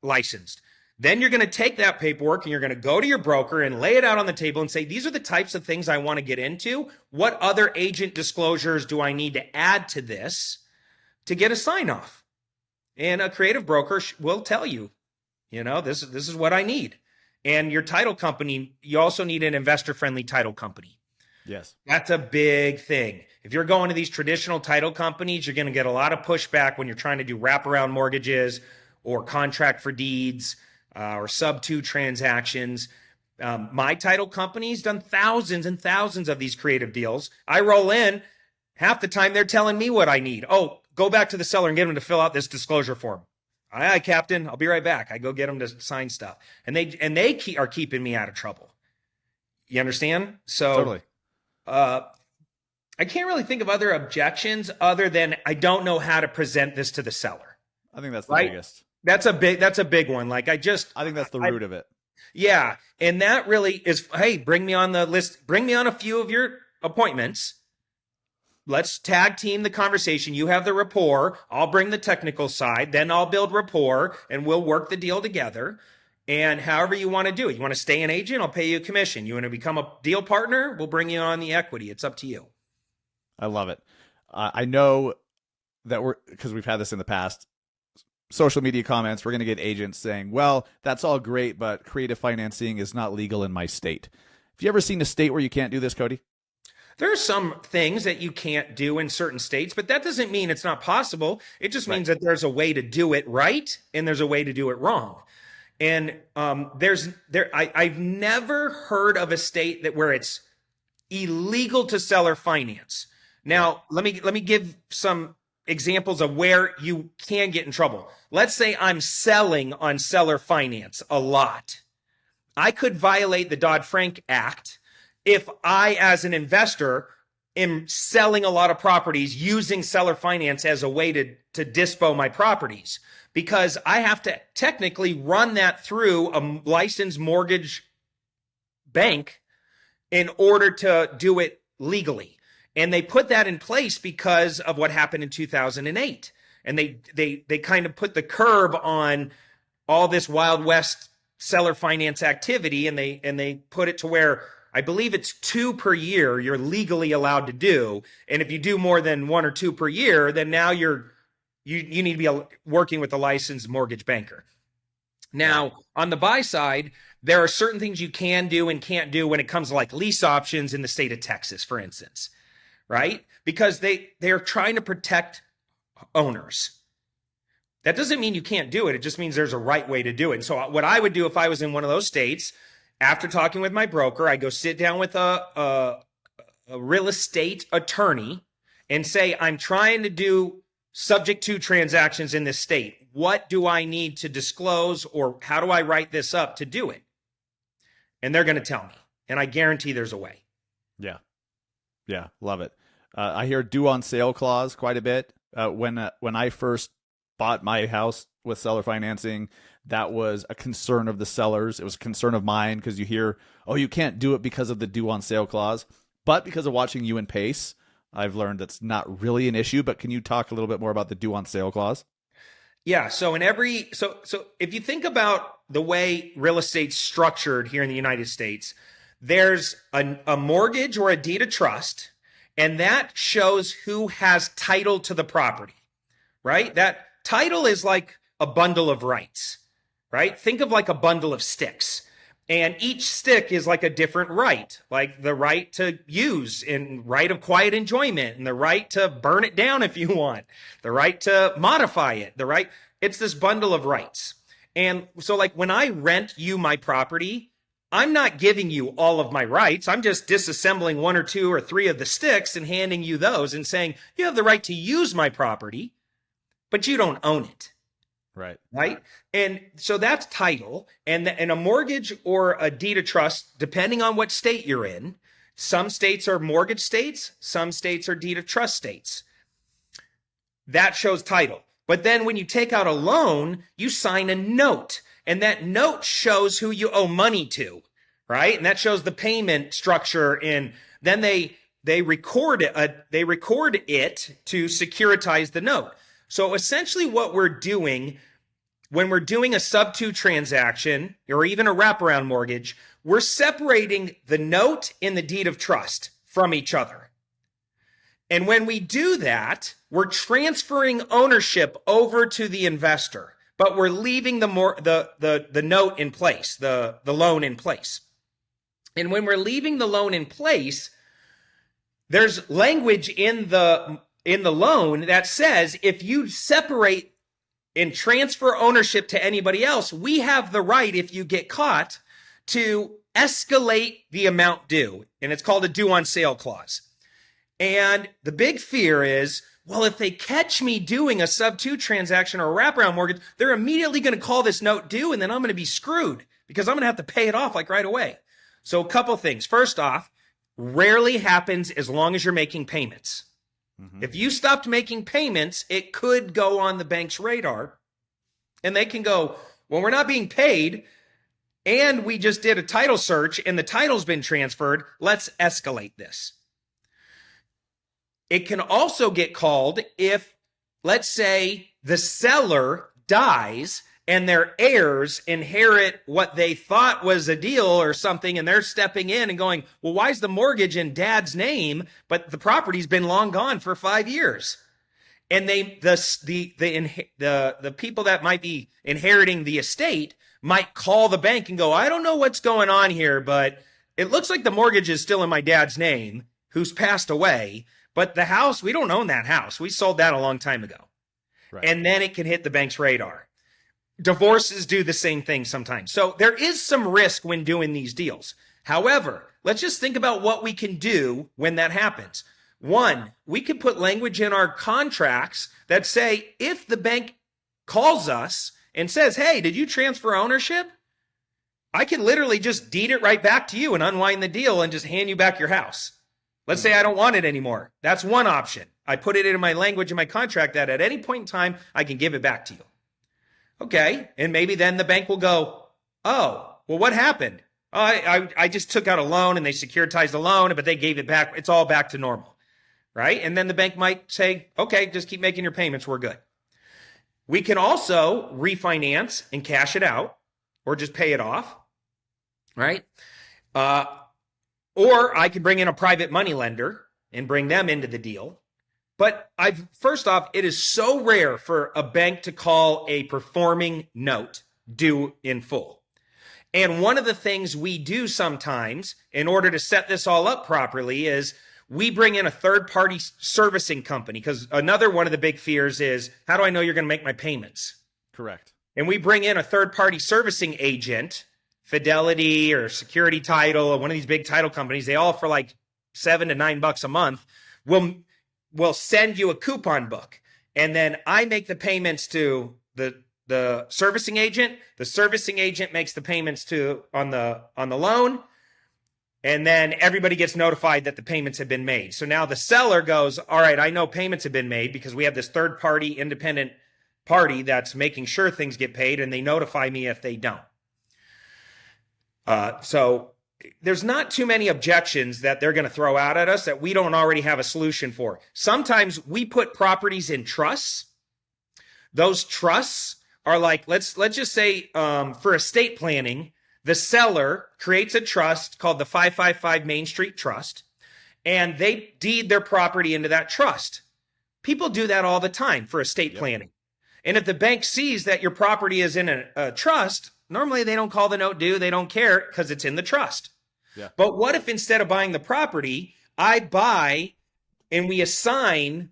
licensed. Then you're going to take that paperwork and you're going to go to your broker and lay it out on the table and say, these are the types of things I want to get into. What other agent disclosures do I need to add to this to get a sign off? And a creative broker will tell you, this is what I need. And your title company, you also need an investor-friendly title company. Yes. That's a big thing. If you're going to these traditional title companies, you're going to get a lot of pushback when you're trying to do wraparound mortgages or contract for deeds or sub-2 transactions. My title company's done thousands and thousands of these creative deals. I roll in, half the time they're telling me what I need. Oh, go back to the seller and get them to fill out this disclosure form. Aye, aye, Captain. I'll be right back. I go get them to sign stuff. And they are keeping me out of trouble. You understand? So Totally. I can't really think of other objections other than I don't know how to present this to the seller. I think that's the biggest. That's a big one. I think that's the root of it. Yeah. And that really is, hey, bring me on the list. Bring me on a few of your appointments. Let's tag team the conversation. You have the rapport. I'll bring the technical side. Then I'll build rapport and we'll work the deal together. And however you want to do it. You want to stay an agent? I'll pay you a commission. You want to become a deal partner? We'll bring you on the equity. It's up to you. I love it. I know that because we've had this in the past, social media comments, we're going to get agents saying, well, that's all great, but creative financing is not legal in my state. Have you ever seen a state where you can't do this, Cody? There are some things that you can't do in certain states, but that doesn't mean it's not possible. It just means that there's a way to do it right and there's a way to do it wrong. And I've never heard of a state where it's illegal to seller finance. Now, let me give some examples of where you can get in trouble. Let's say I'm selling on seller finance a lot. I could violate the Dodd-Frank Act if I, as an investor, am selling a lot of properties using seller finance as a way to dispo my properties, because I have to technically run that through a licensed mortgage bank in order to do it legally. And they put that in place because of what happened in 2008. And they kind of put the curb on all this Wild West seller finance activity, and they put it to where I believe it's 2 per year you're legally allowed to do. And if you do more than 1 or 2 per year, then now you need to be working with a licensed mortgage banker. Now, on the buy side, there are certain things you can do and can't do when it comes to like lease options in the state of Texas, for instance, right? Because they're trying to protect owners. That doesn't mean you can't do it. It just means there's a right way to do it. And so what I would do if I was in one of those states, after talking with my broker, I go sit down with a real estate attorney and say, I'm trying to do subject to transactions in this state. What do I need to disclose, or how do I write this up to do it? And they're going to tell me. And I guarantee there's a way. Yeah. Yeah. Love it. I hear due on sale clause quite a bit. When I first bought my house with seller financing, that was a concern of the sellers. It was a concern of mine because you hear, oh, you can't do it because of the due on sale clause. But because of watching you and Pace, I've learned that's not really an issue. But can you talk a little bit more about the due on sale clause? Yeah. So if you think about the way real estate's structured here in the United States, there's a mortgage or a deed of trust, and that shows who has title to the property, right? That title is like a bundle of rights, right? Think of like a bundle of sticks. And each stick is like a different right, like the right to use and right of quiet enjoyment and the right to burn it down if you want, the right to modify it, it's this bundle of rights. And so like when I rent you my property, I'm not giving you all of my rights. I'm just disassembling 1 or 2 or 3 of the sticks and handing you those and saying, you have the right to use my property, but you don't own it. Right. And so that's title. And a mortgage or a deed of trust, depending on what state you're in, some states are mortgage states, some states are deed of trust states. That shows title. But then when you take out a loan, you sign a note, and that note shows who you owe money to, right? And that shows the payment structure. And then they record it. They record it to securitize the note. So essentially, what we're doing when we're doing a sub-2 transaction or even a wraparound mortgage, we're separating the note and the deed of trust from each other. And when we do that, we're transferring ownership over to the investor, but we're leaving the note in place, the loan in place. And when we're leaving the loan in place, there's language in the loan that says if you separate and transfer ownership to anybody else, we have the right, if you get caught, to escalate the amount due. And it's called a due on sale clause. And the big fear is, well, if they catch me doing a sub-2 transaction or a wraparound mortgage, they're immediately going to call this note due, and then I'm going to be screwed because I'm going to have to pay it off like right away. So a couple things. First off, rarely happens as long as you're making payments. Mm-hmm. If you stopped making payments, it could go on the bank's radar, and they can go, well, we're not being paid, and we just did a title search, and the title's been transferred. Let's escalate this. It can also get called if, let's say, the seller dies and their heirs inherit what they thought was a deal or something, and they're stepping in and going, well, why is the mortgage in dad's name, but the property's been long gone for 5 years? And the people that might be inheriting the estate might call the bank and go, I don't know what's going on here, but it looks like the mortgage is still in my dad's name, who's passed away, but the house, we don't own that house. We sold that a long time ago. Right. And then it can hit the bank's radar. Divorces do the same thing sometimes. So there is some risk when doing these deals. However, let's just think about what we can do when that happens. One, we can put language in our contracts that say if the bank calls us and says, hey, did you transfer ownership? I can literally just deed it right back to you and unwind the deal and just hand you back your house. Let's say I don't want it anymore. That's one option. I put it in my language in my contract that at any point in time, I can give it back to you. Okay, and maybe then the bank will go, oh, well, what happened? I just took out a loan and they securitized the loan, but they gave it back. It's all back to normal, right? And then the bank might say, okay, just keep making your payments. We're good. We can also refinance and cash it out or just pay it off, right? Or I can bring in a private money lender and bring them into the deal. But first off, it is so rare for a bank to call a performing note due in full. And one of the things we do sometimes in order to set this all up properly is we bring in a third-party servicing company, because another one of the big fears is, how do I know you're going to make my payments? Correct. And we bring in a third-party servicing agent, Fidelity or Security Title or one of these big title companies. They all for like $7 to $9 a month will send you a coupon book, and then I make the payments to the servicing agent. The servicing agent makes the payments on the loan, and then everybody gets notified that the payments have been made. So now the seller goes, all right, I know payments have been made because we have this third party independent party that's making sure things get paid, and they notify me if they don't. So there's not too many objections that they're going to throw out at us that we don't already have a solution for. Sometimes we put properties in trusts. Those trusts are like, let's just say for estate planning, the seller creates a trust called the 555 Main Street Trust, and they deed their property into that trust. People do that all the time for estate planning. And if the bank sees that your property is in a trust, normally they don't call the note due. They don't care because it's in the trust. Yeah. But what if instead of buying the property, I buy and we assign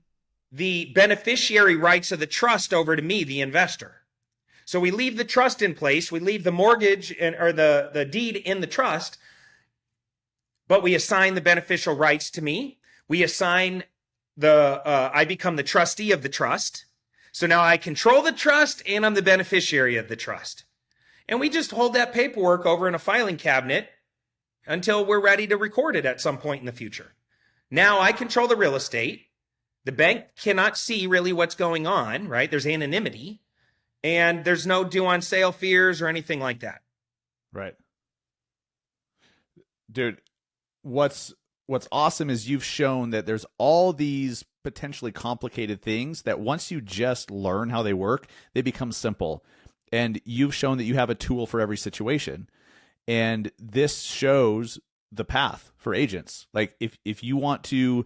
the beneficiary rights of the trust over to me, the investor? So we leave the trust in place. We leave the mortgage or the deed in the trust, but we assign the beneficial rights to me. We assign I become the trustee of the trust. So now I control the trust and I'm the beneficiary of the trust. And we just hold that paperwork over in a filing cabinet until we're ready to record it at some point in the future. Now I control the real estate. The bank cannot see really what's going on, right? There's anonymity, and there's no due on sale fears or anything like that. Right. Dude, what's awesome is you've shown that there's all these potentially complicated things that once you just learn how they work, they become simple. And you've shown that you have a tool for every situation. And this shows the path for agents. Like if you want to,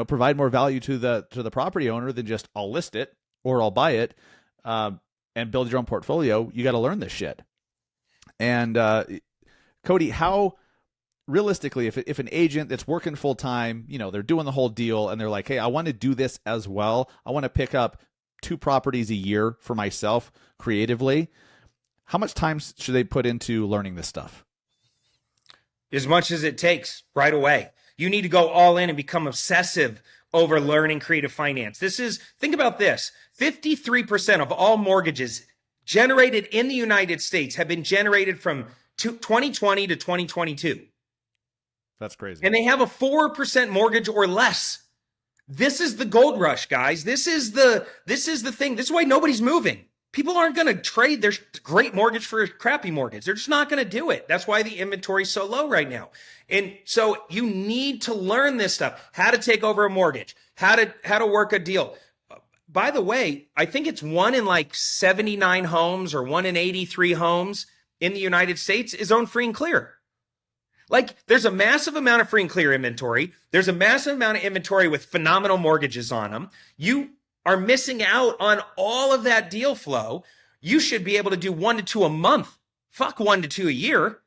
provide more value to the property owner than just I'll list it or I'll buy it, and build your own portfolio, you got to learn this shit. And Cody, how realistically, if an agent that's working full time, they're doing the whole deal and they're like, hey, I want to do this as well. I want to pick up 2 properties a year for myself creatively. How much time should they put into learning this stuff? As much as it takes right away. You need to go all in and become obsessive over learning creative finance. Think about this. 53% of all mortgages generated in the United States have been generated from 2020 to 2022. That's crazy. And they have a 4% mortgage or less. This is the gold rush, guys. This is the thing. This is why nobody's moving. People aren't going to trade their great mortgage for a crappy mortgage. They're just not going to do it. That's why the inventory is so low right now. And so you need to learn this stuff, how to take over a mortgage, how to work a deal. By the way, I think it's 1 in like 79 homes or 1 in 83 homes in the United States is owned free and clear. Like there's a massive amount of free and clear inventory. There's a massive amount of inventory with phenomenal mortgages on them. You are missing out on all of that deal flow. You should be able to do 1 to 2 a month. Fuck 1 to 2 a year.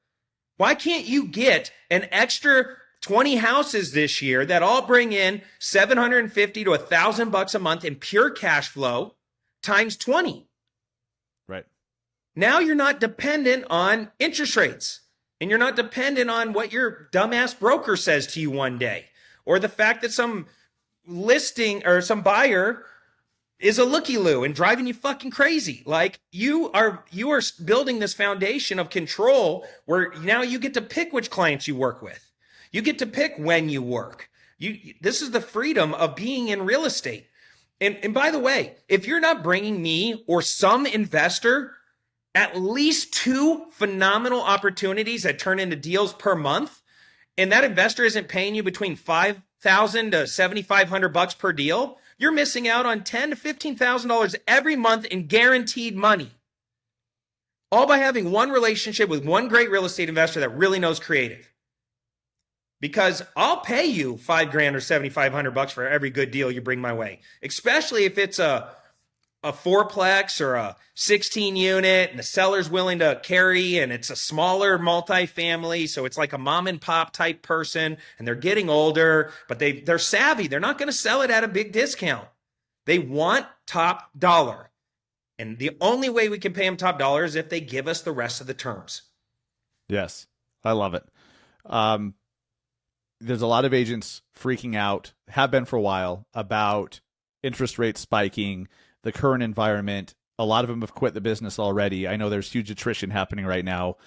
Why can't you get an extra 20 houses this year that all bring in $750 to $1,000 a month in pure cash flow times 20? Right. Now you're not dependent on interest rates, and you're not dependent on what your dumbass broker says to you one day, or the fact that some listing or some buyer is a looky-loo and driving you fucking crazy. Like you are building this foundation of control where now you get to pick which clients you work with. You get to pick when you work. This is the freedom of being in real estate. And by the way, if you're not bringing me or some investor at least 2 phenomenal opportunities that turn into deals per month, and that investor isn't paying you between $5,000 to $7,500 per deal, you're missing out on $10,000 to $15,000 every month in guaranteed money. All by having one relationship with one great real estate investor that really knows creative. Because I'll pay you $5,000 or $7,500 for every good deal you bring my way, especially if it's a 4-plex or a 16 unit and the seller's willing to carry and it's a smaller multifamily. So it's like a mom and pop type person and they're getting older, but they're savvy. They're not going to sell it at a big discount. They want top dollar. And the only way we can pay them top dollar is if they give us the rest of the terms. Yes. I love it. There's a lot of agents freaking out, have been for a while, about interest rates spiking, the current environment. A lot of them have quit the business already. I know there's huge attrition happening right now,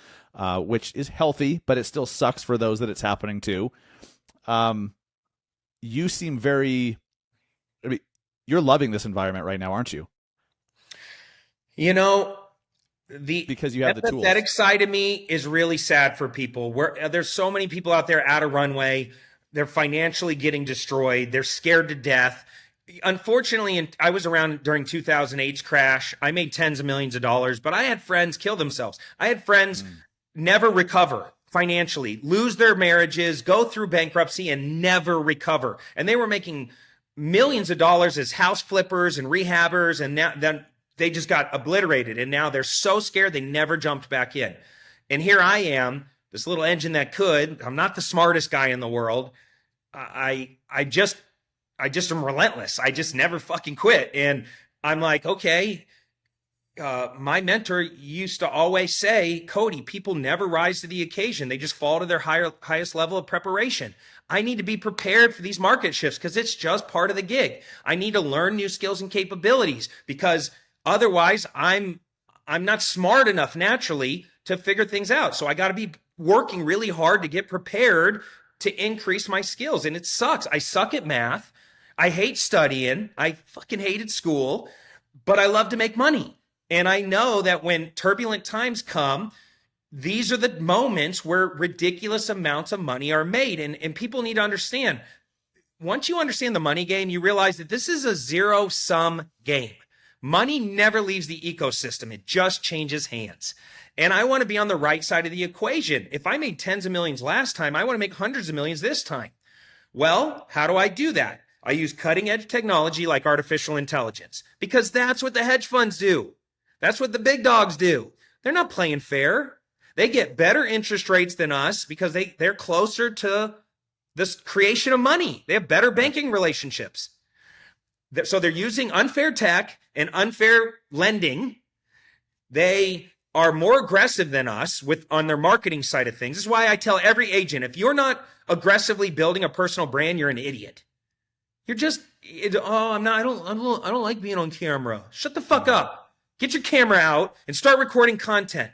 which is healthy, but it still sucks for those that it's happening to. You seem you're loving this environment right now, aren't you? Because you have the tools. The empathetic side of me is really sad for people. There's so many people out there out of runway. They're financially getting destroyed. They're scared to death. Unfortunately, I was around during 2008's crash. I made tens of millions of dollars, but I had friends kill themselves. I had friends never recover financially, lose their marriages, go through bankruptcy, and never recover. And they were making millions of dollars as house flippers and rehabbers, and then they just got obliterated. And now they're so scared they never jumped back in. And here I am, this little engine that could. I'm not the smartest guy in the world. I just am relentless. I just never fucking quit. And I'm like, okay, my mentor used to always say, Cody, people never rise to the occasion. They just fall to their highest level of preparation. I need to be prepared for these market shifts because it's just part of the gig. I need to learn new skills and capabilities because otherwise I'm not smart enough naturally to figure things out. So I got to be working really hard to get prepared to increase my skills. And it sucks. I suck at math. I hate studying. I fucking hated school, but I love to make money. And I know that when turbulent times come, these are the moments where ridiculous amounts of money are made. And people need to understand, once you understand the money game, you realize that this is a zero-sum game. Money never leaves the ecosystem. It just changes hands. And I want to be on the right side of the equation. If I made tens of millions last time, I want to make hundreds of millions this time. Well, how do I do that? I use cutting-edge technology like artificial intelligence, because that's what the hedge funds do. That's what the big dogs do. They're not playing fair. They get better interest rates than us because they're closer to this creation of money. They have better banking relationships. So they're using unfair tech and unfair lending. They are more aggressive than us on their marketing side of things. This is why I tell every agent, if you're not aggressively building a personal brand, you're an idiot. You're just, I don't like being on camera. Shut the fuck up. Get your camera out and start recording content.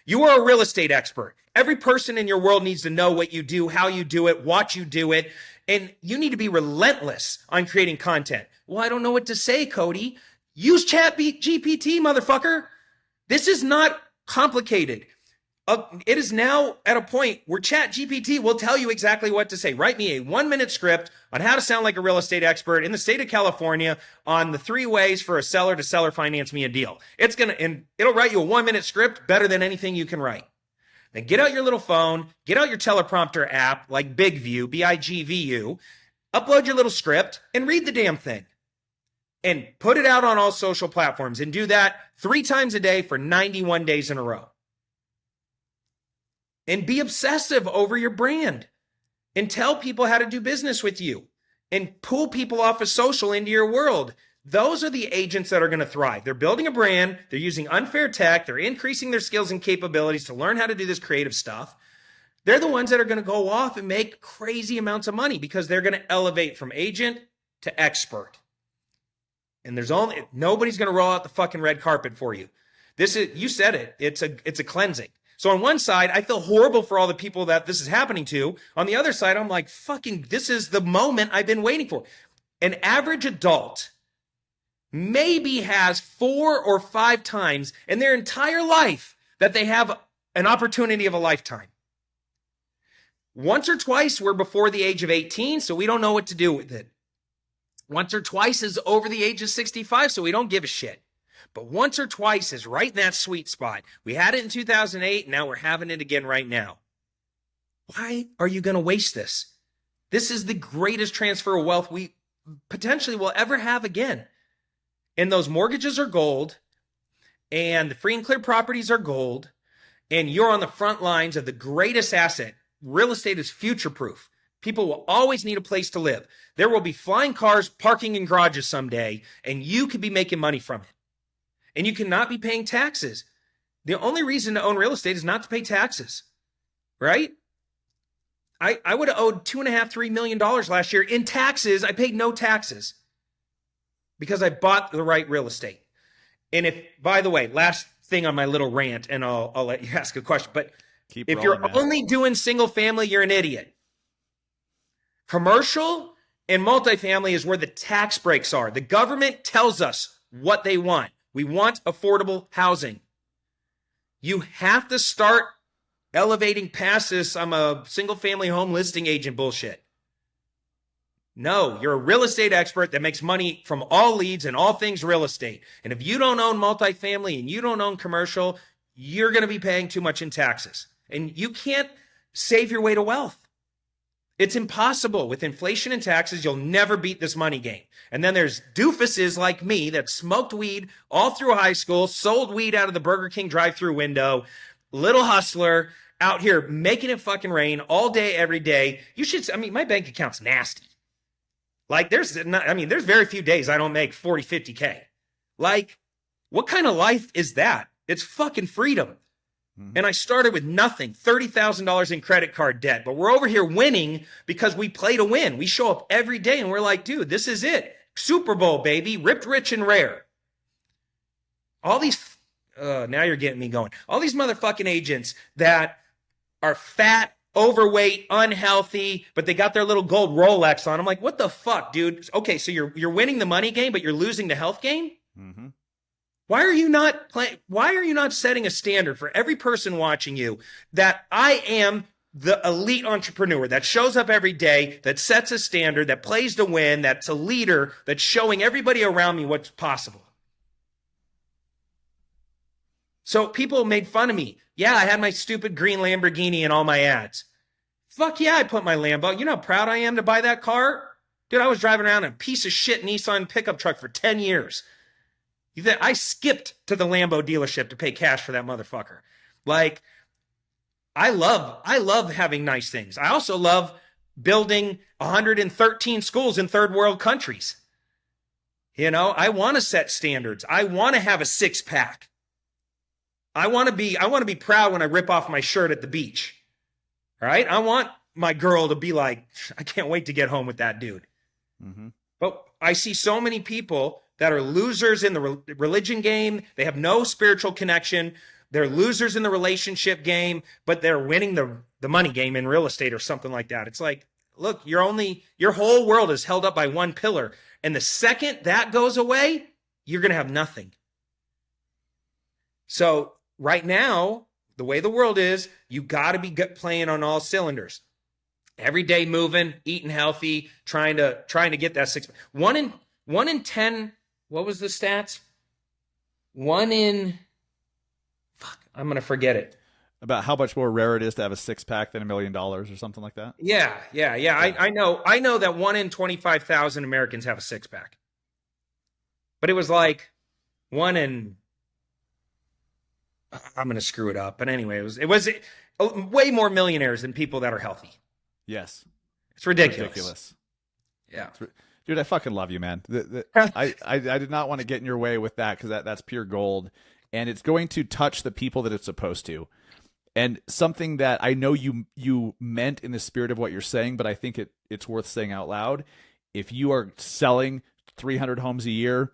You are a real estate expert. Every person in your world needs to know what you do, how you do it, what you do it. And you need to be relentless on creating content. Well, I don't know what to say, Cody. Use GPT, motherfucker. This is not complicated. It is now at a point where ChatGPT will tell you exactly what to say. Write me a 1-minute script on how to sound like a real estate expert in the state of California on the 3 ways for a seller to seller finance me a deal. It'll write you a 1-minute script better than anything you can write. Then get out your little phone, get out your teleprompter app like BigView, BIGVU, upload your little script and read the damn thing. And put it out on all social platforms and do that 3 times a day for 91 days in a row. And be obsessive over your brand and tell people how to do business with you and pull people off of social into your world. Those are the agents that are going to thrive. They're building a brand. They're using unfair tech. They're increasing their skills and capabilities to learn how to do this creative stuff. They're the ones that are going to go off and make crazy amounts of money because they're going to elevate from agent to expert. And nobody's going to roll out the fucking red carpet for you. You said it. It's a cleansing. So on one side, I feel horrible for all the people that this is happening to. On the other side, I'm like, fucking, this is the moment I've been waiting for. An average adult maybe has 4 or 5 times in their entire life that they have an opportunity of a lifetime. Once or twice, we're before the age of 18, so we don't know what to do with it. Once or twice is over the age of 65, so we don't give a shit. But once or twice is right in that sweet spot. We had it in 2008, now we're having it again right now. Why are you going to waste this? This is the greatest transfer of wealth we potentially will ever have again. And those mortgages are gold, and the free and clear properties are gold, and you're on the front lines of the greatest asset. Real estate is future-proof. People will always need a place to live. There will be flying cars parking in garages someday, and you could be making money from it. And you cannot be paying taxes. The only reason to own real estate is not to pay taxes, right? I would have owed $2.5–3 million last year in taxes. I paid no taxes because I bought the right real estate. And by the way, last thing on my little rant, and I'll let you ask a question, but if you're only doing single family, you're an idiot. Commercial and multifamily is where the tax breaks are. The government tells us what they want. We want affordable housing. You have to start elevating past this, I'm a single family home listing agent bullshit. No, you're a real estate expert that makes money from all leads and all things real estate. And if you don't own multifamily and you don't own commercial, you're going to be paying too much in taxes. And you can't save your way to wealth. It's impossible. With inflation and taxes, you'll never beat this money game. And then there's doofuses like me that smoked weed all through high school, sold weed out of the Burger King drive-through window, little hustler out here making it fucking rain all day, every day. My bank account's nasty. Like there's very few days I don't make 40, 50K. Like, what kind of life is that? It's fucking freedom. And I started with nothing, $30,000 in credit card debt. But we're over here winning because we play to win. We show up every day and we're like, dude, this is it. Super Bowl, baby. Ripped, rich, and rare. All these, now you're getting me going. All these motherfucking agents that are fat, overweight, unhealthy, but they got their little gold Rolex on. I'm like, what the fuck, dude? Okay, so you're winning the money game, but you're losing the health game? Mm-hmm. Why are you not why are you not setting a standard for every person watching you that I am the elite entrepreneur that shows up every day, that sets a standard, that plays to win, that's a leader, that's showing everybody around me what's possible? So people made fun of me. Yeah, I had my stupid green Lamborghini in all my ads. Fuck yeah, I put my Lambo. You know how proud I am to buy that car? Dude, I was driving around in a piece of shit Nissan pickup truck for 10 years. I skipped to the Lambo dealership to pay cash for that motherfucker. Like, I love having nice things. I also love building 113 schools in third world countries. You know, I want to set standards. I want to have a six-pack. I want to be proud when I rip off my shirt at the beach. All right? I want my girl to be like, I can't wait to get home with that dude. Mm-hmm. But I see so many people that are losers in the religion game. They have no spiritual connection. They're losers in the relationship game, but they're winning the money game in real estate or something like that. It's like, look, your whole world is held up by one pillar. And the second that goes away, you're going to have nothing. So right now, the way the world is, you got to be playing on all cylinders. Every day moving, eating healthy, trying to get that six. One in 10. What was the stats? I'm going to forget it. About how much more rare it is to have a six-pack than $1 million or something like that? Yeah. I know that 1 in 25,000 Americans have a six-pack. But it was like 1 in... I'm going to screw it up. But anyway, it was way more millionaires than people that are healthy. Yes. It's ridiculous. Yeah. Dude, I fucking love you, man. I did not want to get in your way with that because that's pure gold. And it's going to touch the people that it's supposed to. And something that I know you meant in the spirit of what you're saying, but I think it's worth saying out loud. If you are selling 300 homes a year,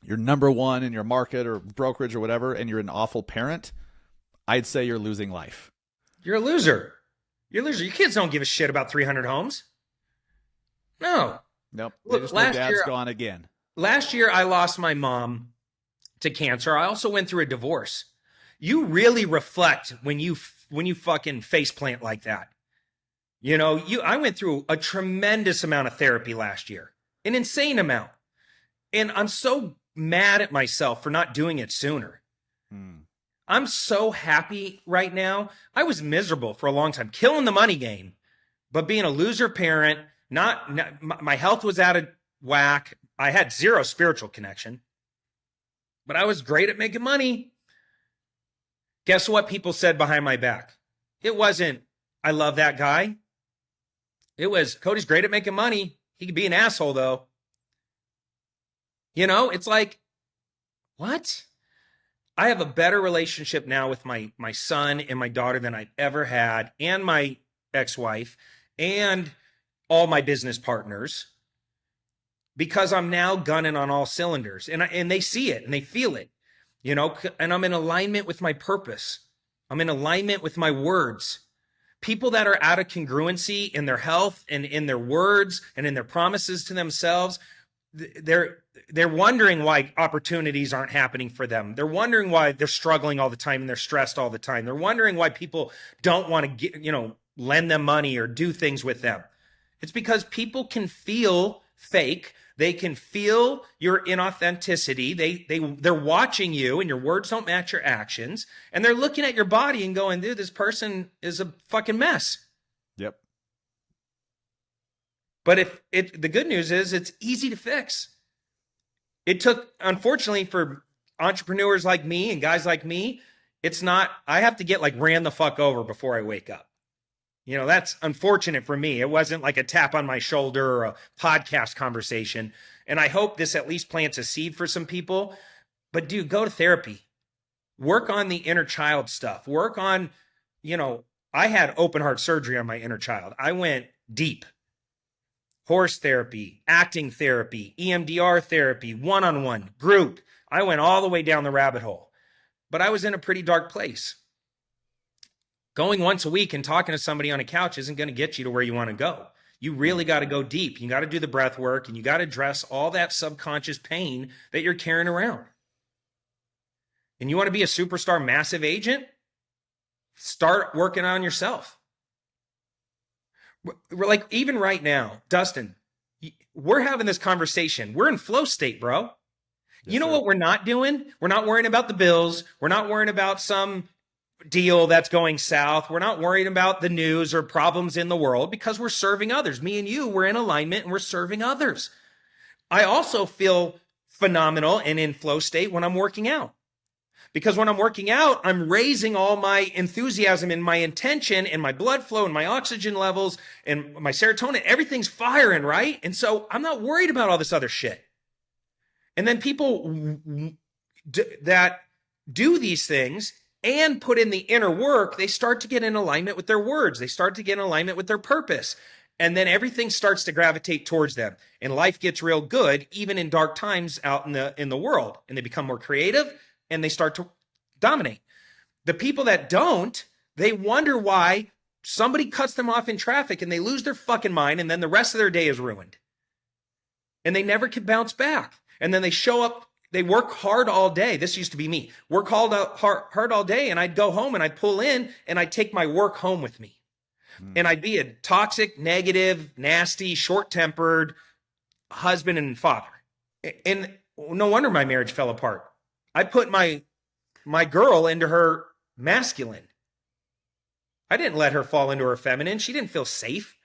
you're number one in your market or brokerage or whatever, and you're an awful parent, I'd say you're losing life. You're a loser. Your kids don't give a shit about 300 homes. No. Nope. Look, dad's gone again. Last year, I lost my mom to cancer. I also went through a divorce. You really reflect when you fucking faceplant like that. You know, I went through a tremendous amount of therapy last year, an insane amount. And I'm so mad at myself for not doing it sooner. I'm so happy right now. I was miserable for a long time, killing the money game, but being a loser parent, my health was out of whack. I had zero spiritual connection, but I was great at making money. Guess what people said behind my back? It wasn't, I love that guy. It was, Cody's great at making money. He could be an asshole though. You know, it's like, what? I have a better relationship now with my son and my daughter than I've ever had, and my ex-wife, and all my business partners, because I'm now gunning on all cylinders, and they see it and they feel it, you know, and I'm in alignment with my purpose. I'm in alignment with my words. People that are out of congruency in their health and in their words and in their promises to themselves, they're wondering why opportunities aren't happening for them. They're wondering why they're struggling all the time and they're stressed all the time. They're wondering why people don't want to lend them money or do things with them. It's because people can feel fake. They can feel your inauthenticity. They're watching you and your words don't match your actions. And they're looking at your body and going, dude, this person is a fucking mess. Yep. But the good news is it's easy to fix. It took, unfortunately, for entrepreneurs like me and guys like me, I have to get ran the fuck over before I wake up. You know, that's unfortunate for me. It wasn't like a tap on my shoulder or a podcast conversation. And I hope this at least plants a seed for some people. But dude, go to therapy. Work on the inner child stuff. Work on, I had open heart surgery on my inner child. I went deep. Horse therapy, acting therapy, EMDR therapy, one-on-one, group. I went all the way down the rabbit hole. But I was in a pretty dark place. Going once a week and talking to somebody on a couch isn't going to get you to where you want to go. You really got to go deep. You got to do the breath work, and you got to address all that subconscious pain that you're carrying around. And you want to be a superstar massive agent? Start working on yourself. We're like, even right now, Dustin, we're having this conversation. We're in flow state, bro. Yes, you know sir. what we're not doing? We're not worrying about the bills. We're not worrying about some deal that's going south. We're not worrying about the news or problems in the world because we're serving others. Me and you, we're in alignment and we're serving others. I also feel phenomenal and in flow state when I'm working out. Because when I'm working out, I'm raising all my enthusiasm and my intention and my blood flow and my oxygen levels and my serotonin. Everything's firing, right? And so I'm not worried about all this other shit. And then people that do these things and put in the inner work, they start to get in alignment with their words. They start to get in alignment with their purpose. And then everything starts to gravitate towards them. And life gets real good, even in dark times out in the world. And they become more creative and they start to dominate. The people that don't, they wonder why somebody cuts them off in traffic and they lose their fucking mind. And then the rest of their day is ruined. And they never can bounce back. And then they show up, they work hard all day. This used to be me. Work hard all day, and I'd go home and I'd pull in and I'd take my work home with me. And I'd be a toxic, negative, nasty, short-tempered husband and father. And no wonder my marriage fell apart. I put my girl into her masculine. I didn't let her fall into her feminine. She didn't feel safe.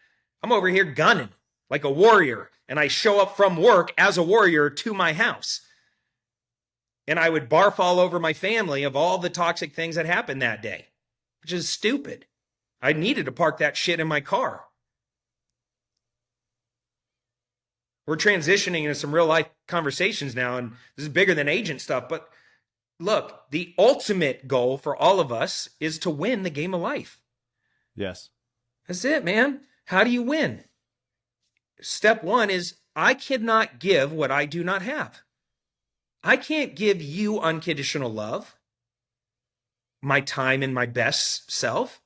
I'm over here gunning like a warrior. And I show up from work as a warrior to my house. And I would barf all over my family of all the toxic things that happened that day, which is stupid. I needed to park that shit in my car. We're transitioning into some real life conversations now, and this is bigger than agent stuff. But look, the ultimate goal for all of us is to win the game of life. Yes. That's it, man. How do you win? Step one is I cannot give what I do not have. I can't give you unconditional love, my time and my best self,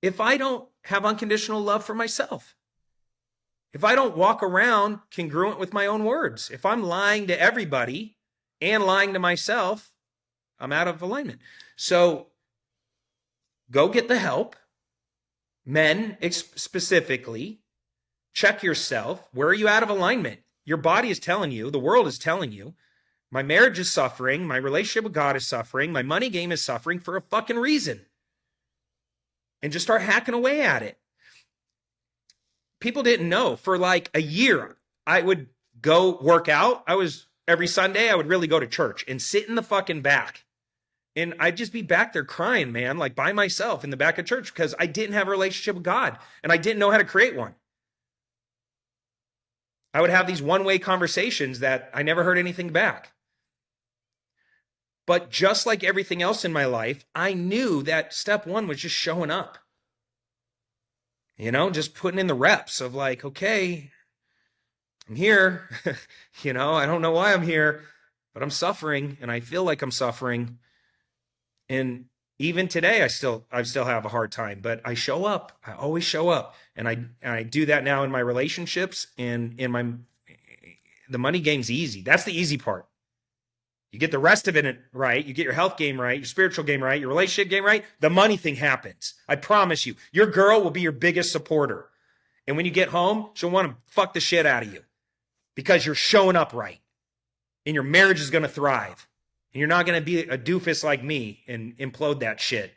if I don't have unconditional love for myself. If I don't walk around congruent with my own words, if I'm lying to everybody and lying to myself, I'm out of alignment. So go get the help. Men specifically, check yourself. Where are you out of alignment? Your body is telling you, the world is telling you, my marriage is suffering, my relationship with God is suffering, my money game is suffering for a fucking reason. And just start hacking away at it. People didn't know. For like a year, I would go work out. Every Sunday, I would really go to church and sit in the fucking back. And I'd just be back there crying, man, like by myself in the back of church because I didn't have a relationship with God and I didn't know how to create one. I would have these one-way conversations that I never heard anything back. But just like everything else in my life, I knew that step one was just showing up. Just putting in the reps of like, okay, I'm here. I don't know why I'm here, but I'm suffering and I feel like I'm suffering. And even today, I still have a hard time, but I show up. I always show up. And I do that now in my relationships and the money game's easy. That's the easy part. You get the rest of it right. You get your health game right, your spiritual game right, your relationship game right. The money thing happens. I promise you. Your girl will be your biggest supporter. And when you get home, she'll want to fuck the shit out of you because you're showing up right. And your marriage is going to thrive. And you're not going to be a doofus like me and implode that shit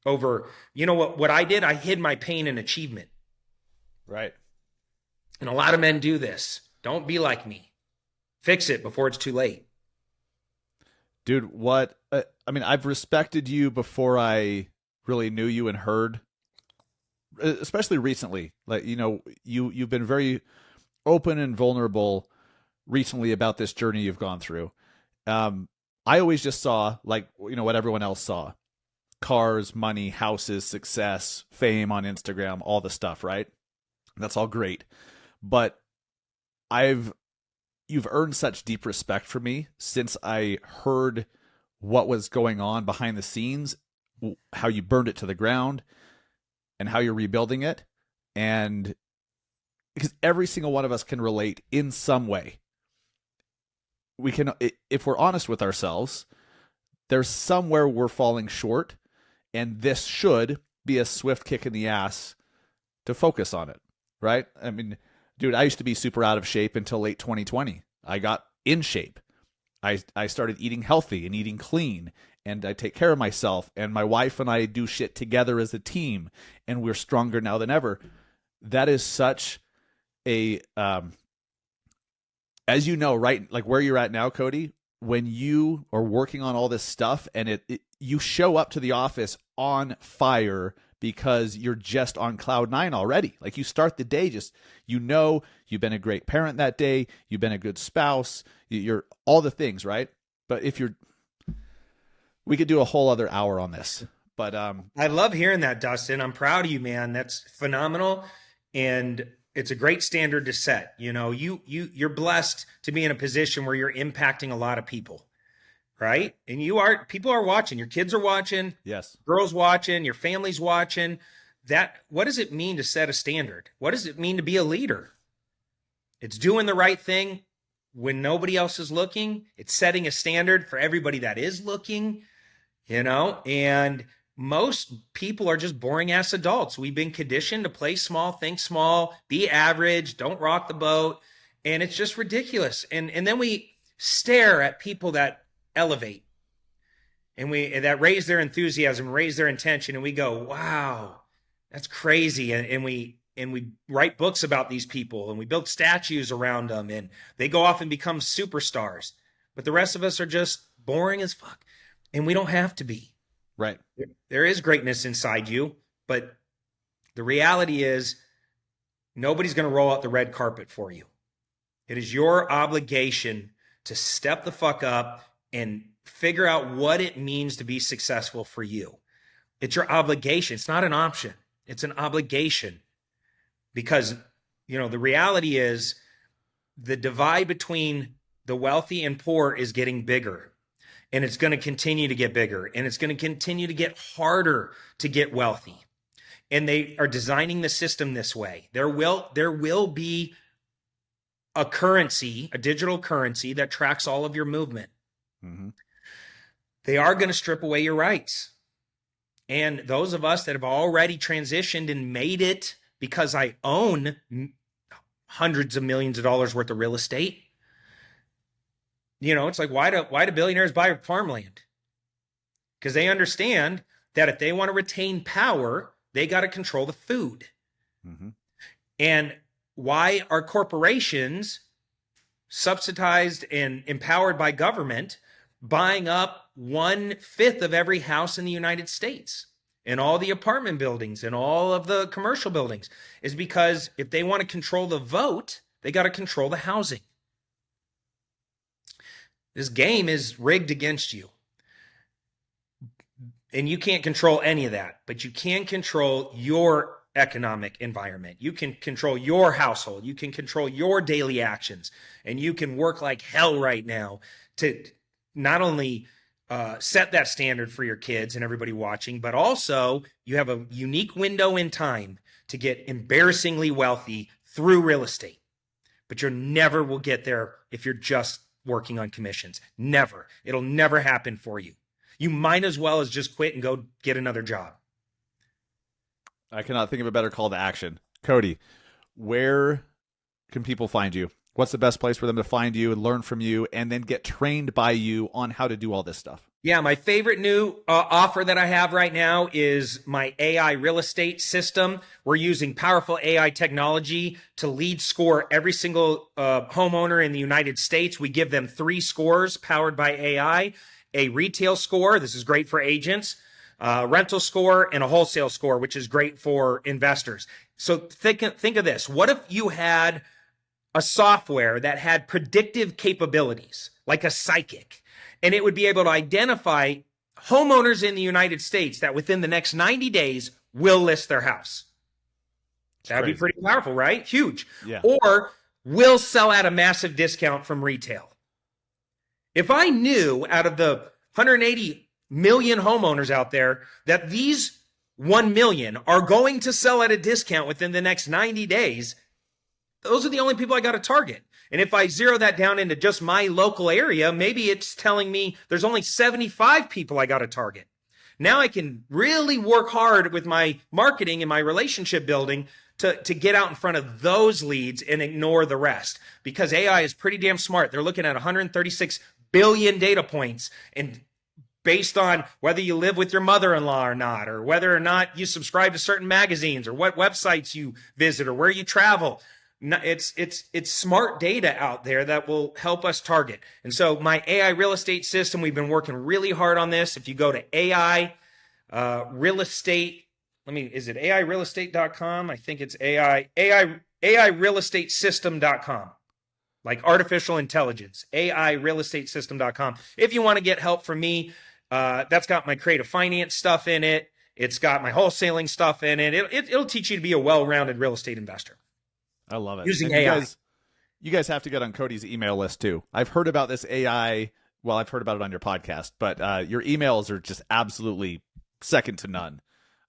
over, what I did? I hid my pain in achievement. Right. And a lot of men do this. Don't be like me. Fix it before it's too late. Dude, I've respected you before I really knew you and heard, especially recently. Like, you've been very open and vulnerable recently about this journey you've gone through. I always just saw what everyone else saw. Cars, money, houses, success, fame on Instagram, all the stuff, right? That's all great. But you've earned such deep respect for me since I heard what was going on behind the scenes, how you burned it to the ground and how you're rebuilding it. And because every single one of us can relate in some way. We can, if we're honest with ourselves, there's somewhere we're falling short, and this should be a swift kick in the ass to focus on it, right? I mean, dude, I used to be super out of shape until late 2020. I got in shape. I started eating healthy and eating clean, and I take care of myself, and my wife and I do shit together as a team, and we're stronger now than ever. That is such a, as you know, right? Like where you're at now, Cody, when you are working on all this stuff and you show up to the office on fire because you're just on cloud nine already. Like you start the day just, you've been a great parent that day. You've been a good spouse. You're all the things, right? But we could do a whole other hour on this, but I love hearing that, Dustin. I'm proud of you, man. That's phenomenal. And it's a great standard to set. You know, you're blessed to be in a position where you're impacting a lot of people, right? And people are watching. Your kids are watching. Yes. Girls watching. Your family's watching. What does it mean to set a standard? What does it mean to be a leader? It's doing the right thing when nobody else is looking. It's setting a standard for everybody that is looking, you know, and most people are just boring ass adults. We've been conditioned to play small, think small, be average, don't rock the boat. And it's just ridiculous. And then we stare at people that elevate and that raise their enthusiasm, raise their intention. And we go, wow, that's crazy. And we write books about these people and we build statues around them and they go off and become superstars. But the rest of us are just boring as fuck. And we don't have to be. Right. There is greatness inside you, but the reality is nobody's going to roll out the red carpet for you. It is your obligation to step the fuck up and figure out what it means to be successful for you. It's your obligation. It's not an option. It's an obligation because, you know, the reality is the divide between the wealthy and poor is getting bigger. And it's going to continue to get bigger. And it's going to continue to get harder to get wealthy. And they are designing the system this way. There will be a currency, a digital currency that tracks all of your movement. Mm-hmm. They are going to strip away your rights. And those of us that have already transitioned and made it because I own hundreds of millions of dollars worth of real estate, you know, it's like, why do billionaires buy farmland? Because they understand that if they want to retain power, they got to control the food. Mm-hmm. And why are corporations subsidized and empowered by government buying up 1/5 of every house in the United States and all the apartment buildings and all of the commercial buildings? Is because if they want to control the vote, they got to control the housing. This game is rigged against you. And you can't control any of that, but you can control your economic environment. You can control your household. You can control your daily actions. And you can work like hell right now to not only set that standard for your kids and everybody watching, but also you have a unique window in time to get embarrassingly wealthy through real estate. But you never will get there if you're just working on commissions. Never. It'll never happen for you. You might as well as just quit and go get another job. I cannot think of a better call to action. Cody, where can people find you? What's the best place for them to find you and learn from you and then get trained by you on how to do all this stuff? Yeah, my favorite new offer that I have right now is my AI real estate system. We're using powerful AI technology to lead score every single homeowner in the United States. We give them 3 scores powered by AI, a retail score. This is great for agents, rental score, and a wholesale score, which is great for investors. So think of this. What if you had a software that had predictive capabilities, like a psychic, and it would be able to identify homeowners in the United States that within the next 90 days will list their house? That'd be pretty powerful, right? Huge. Yeah. Or will sell at a massive discount from retail. If I knew out of the 180 million homeowners out there that these 1 million are going to sell at a discount within the next 90 days, those are the only people I got to target. And if I zero that down into just my local area, maybe it's telling me there's only 75 people I got to target. Now I can really work hard with my marketing and my relationship building to get out in front of those leads and ignore the rest, because AI is pretty damn smart. They're looking at 136 billion data points, and based on whether you live with your mother-in-law or not, or whether or not you subscribe to certain magazines, or what websites you visit, or where you travel, it's smart data out there that will help us target. And so my AI real estate system, we've been working really hard on this. If you go to AI real estate, is it AIrealestate.com? I think it's AIrealestatesystem.com. Like artificial intelligence, AIrealestatesystem.com. If you want to get help from me, that's got my creative finance stuff in it. It's got my wholesaling stuff in it. It'll teach you to be a well-rounded real estate investor. I love it. Using AI. You guys have to get on Cody's email list too. I've heard about this AI. Well, I've heard about it on your podcast, but your emails are just absolutely second to none.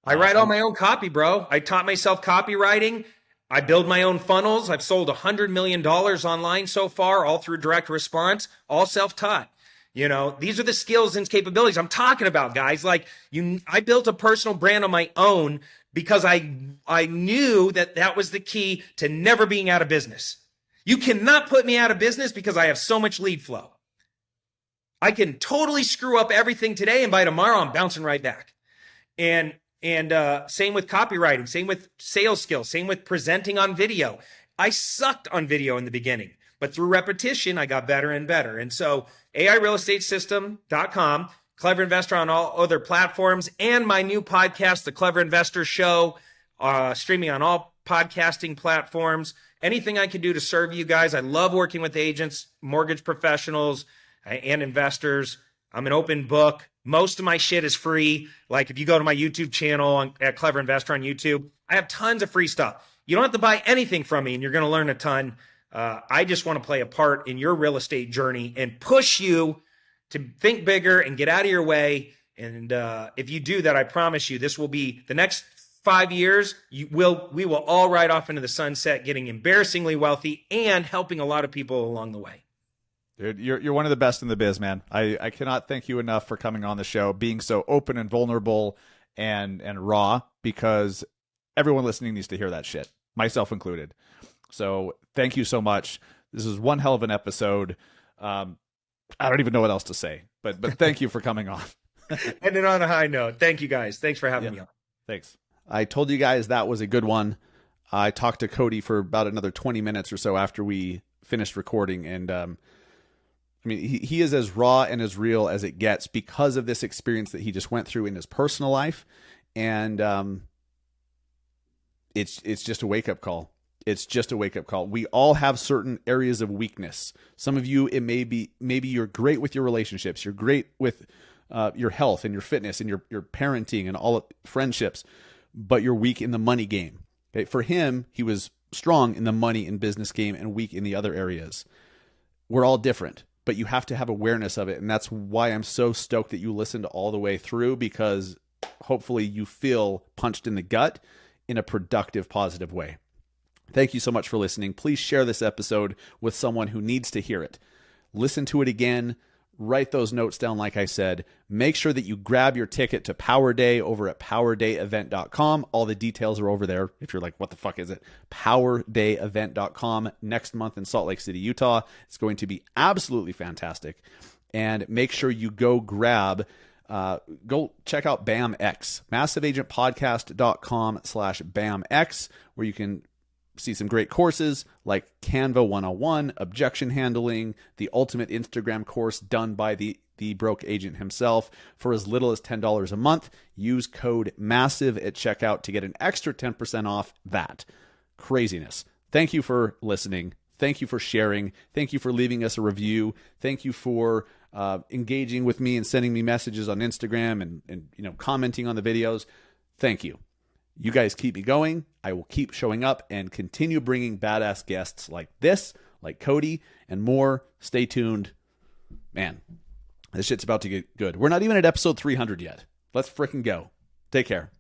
I write all my own copy, bro. I taught myself copywriting. I build my own funnels. I've sold $100 million online so far, all through direct response, all self-taught. These are the skills and capabilities I'm talking about, guys. I built a personal brand on my own because I knew that was the key to never being out of business. You cannot put me out of business because I have so much lead flow. I can totally screw up everything today, and by tomorrow I'm bouncing right back. And same with copywriting, same with sales skills, same with presenting on video. I sucked on video in the beginning, but through repetition, I got better and better. And so AIrealestatesystem.com, Clever Investor on all other platforms, and my new podcast, The Clever Investor Show, streaming on all podcasting platforms. Anything I can do to serve you guys. I love working with agents, mortgage professionals, and investors. I'm an open book. Most of my shit is free. Like if you go to my YouTube channel at Clever Investor on YouTube, I have tons of free stuff. You don't have to buy anything from me, and you're going to learn a ton. I just want to play a part in your real estate journey and push you to think bigger and get out of your way. And if you do that, I promise you, this will be the next 5 years. We will all ride off into the sunset, getting embarrassingly wealthy and helping a lot of people along the way. Dude, you're one of the best in the biz, man. I cannot thank you enough for coming on the show, being so open and vulnerable and raw, because everyone listening needs to hear that shit, myself included. So thank you so much. This is one hell of an episode. I don't even know what else to say, but thank you for coming on. Ending on a high note. Thank you, guys. Thanks for having me on. Thanks. I told you guys that was a good one. I talked to Cody for about another 20 minutes or so after we finished recording, and he is as raw and as real as it gets because of this experience that he just went through in his personal life. And it's just a wake-up call. It's just a wake-up call. We all have certain areas of weakness. Some of you, it maybe you're great with your relationships. You're great with your health and your fitness and your parenting and all friendships, but you're weak in the money game. Okay? For him, he was strong in the money and business game and weak in the other areas. We're all different, but you have to have awareness of it. And that's why I'm so stoked that you listened all the way through, because hopefully you feel punched in the gut in a productive, positive way. Thank you so much for listening. Please share this episode with someone who needs to hear it. Listen to it again. Write those notes down like I said. Make sure that you grab your ticket to Power Day over at powerdayevent.com. All the details are over there. If you're like, what the fuck is it? powerdayevent.com next month in Salt Lake City, Utah. It's going to be absolutely fantastic. And make sure you go check out BAMX, massiveagentpodcast.com/BAMX, where you can see some great courses like Canva 101, objection handling, the ultimate Instagram course done by the broke agent himself for as little as $10 a month. Use code MASSIVE at checkout to get an extra 10% off that. Craziness. Thank you for listening. Thank you for sharing. Thank you for leaving us a review. Thank you for engaging with me and sending me messages on Instagram and commenting on the videos. Thank you. You guys keep me going. I will keep showing up and continue bringing badass guests like this, like Cody, and more. Stay tuned. Man, this shit's about to get good. We're not even at episode 300 yet. Let's frickin' go. Take care.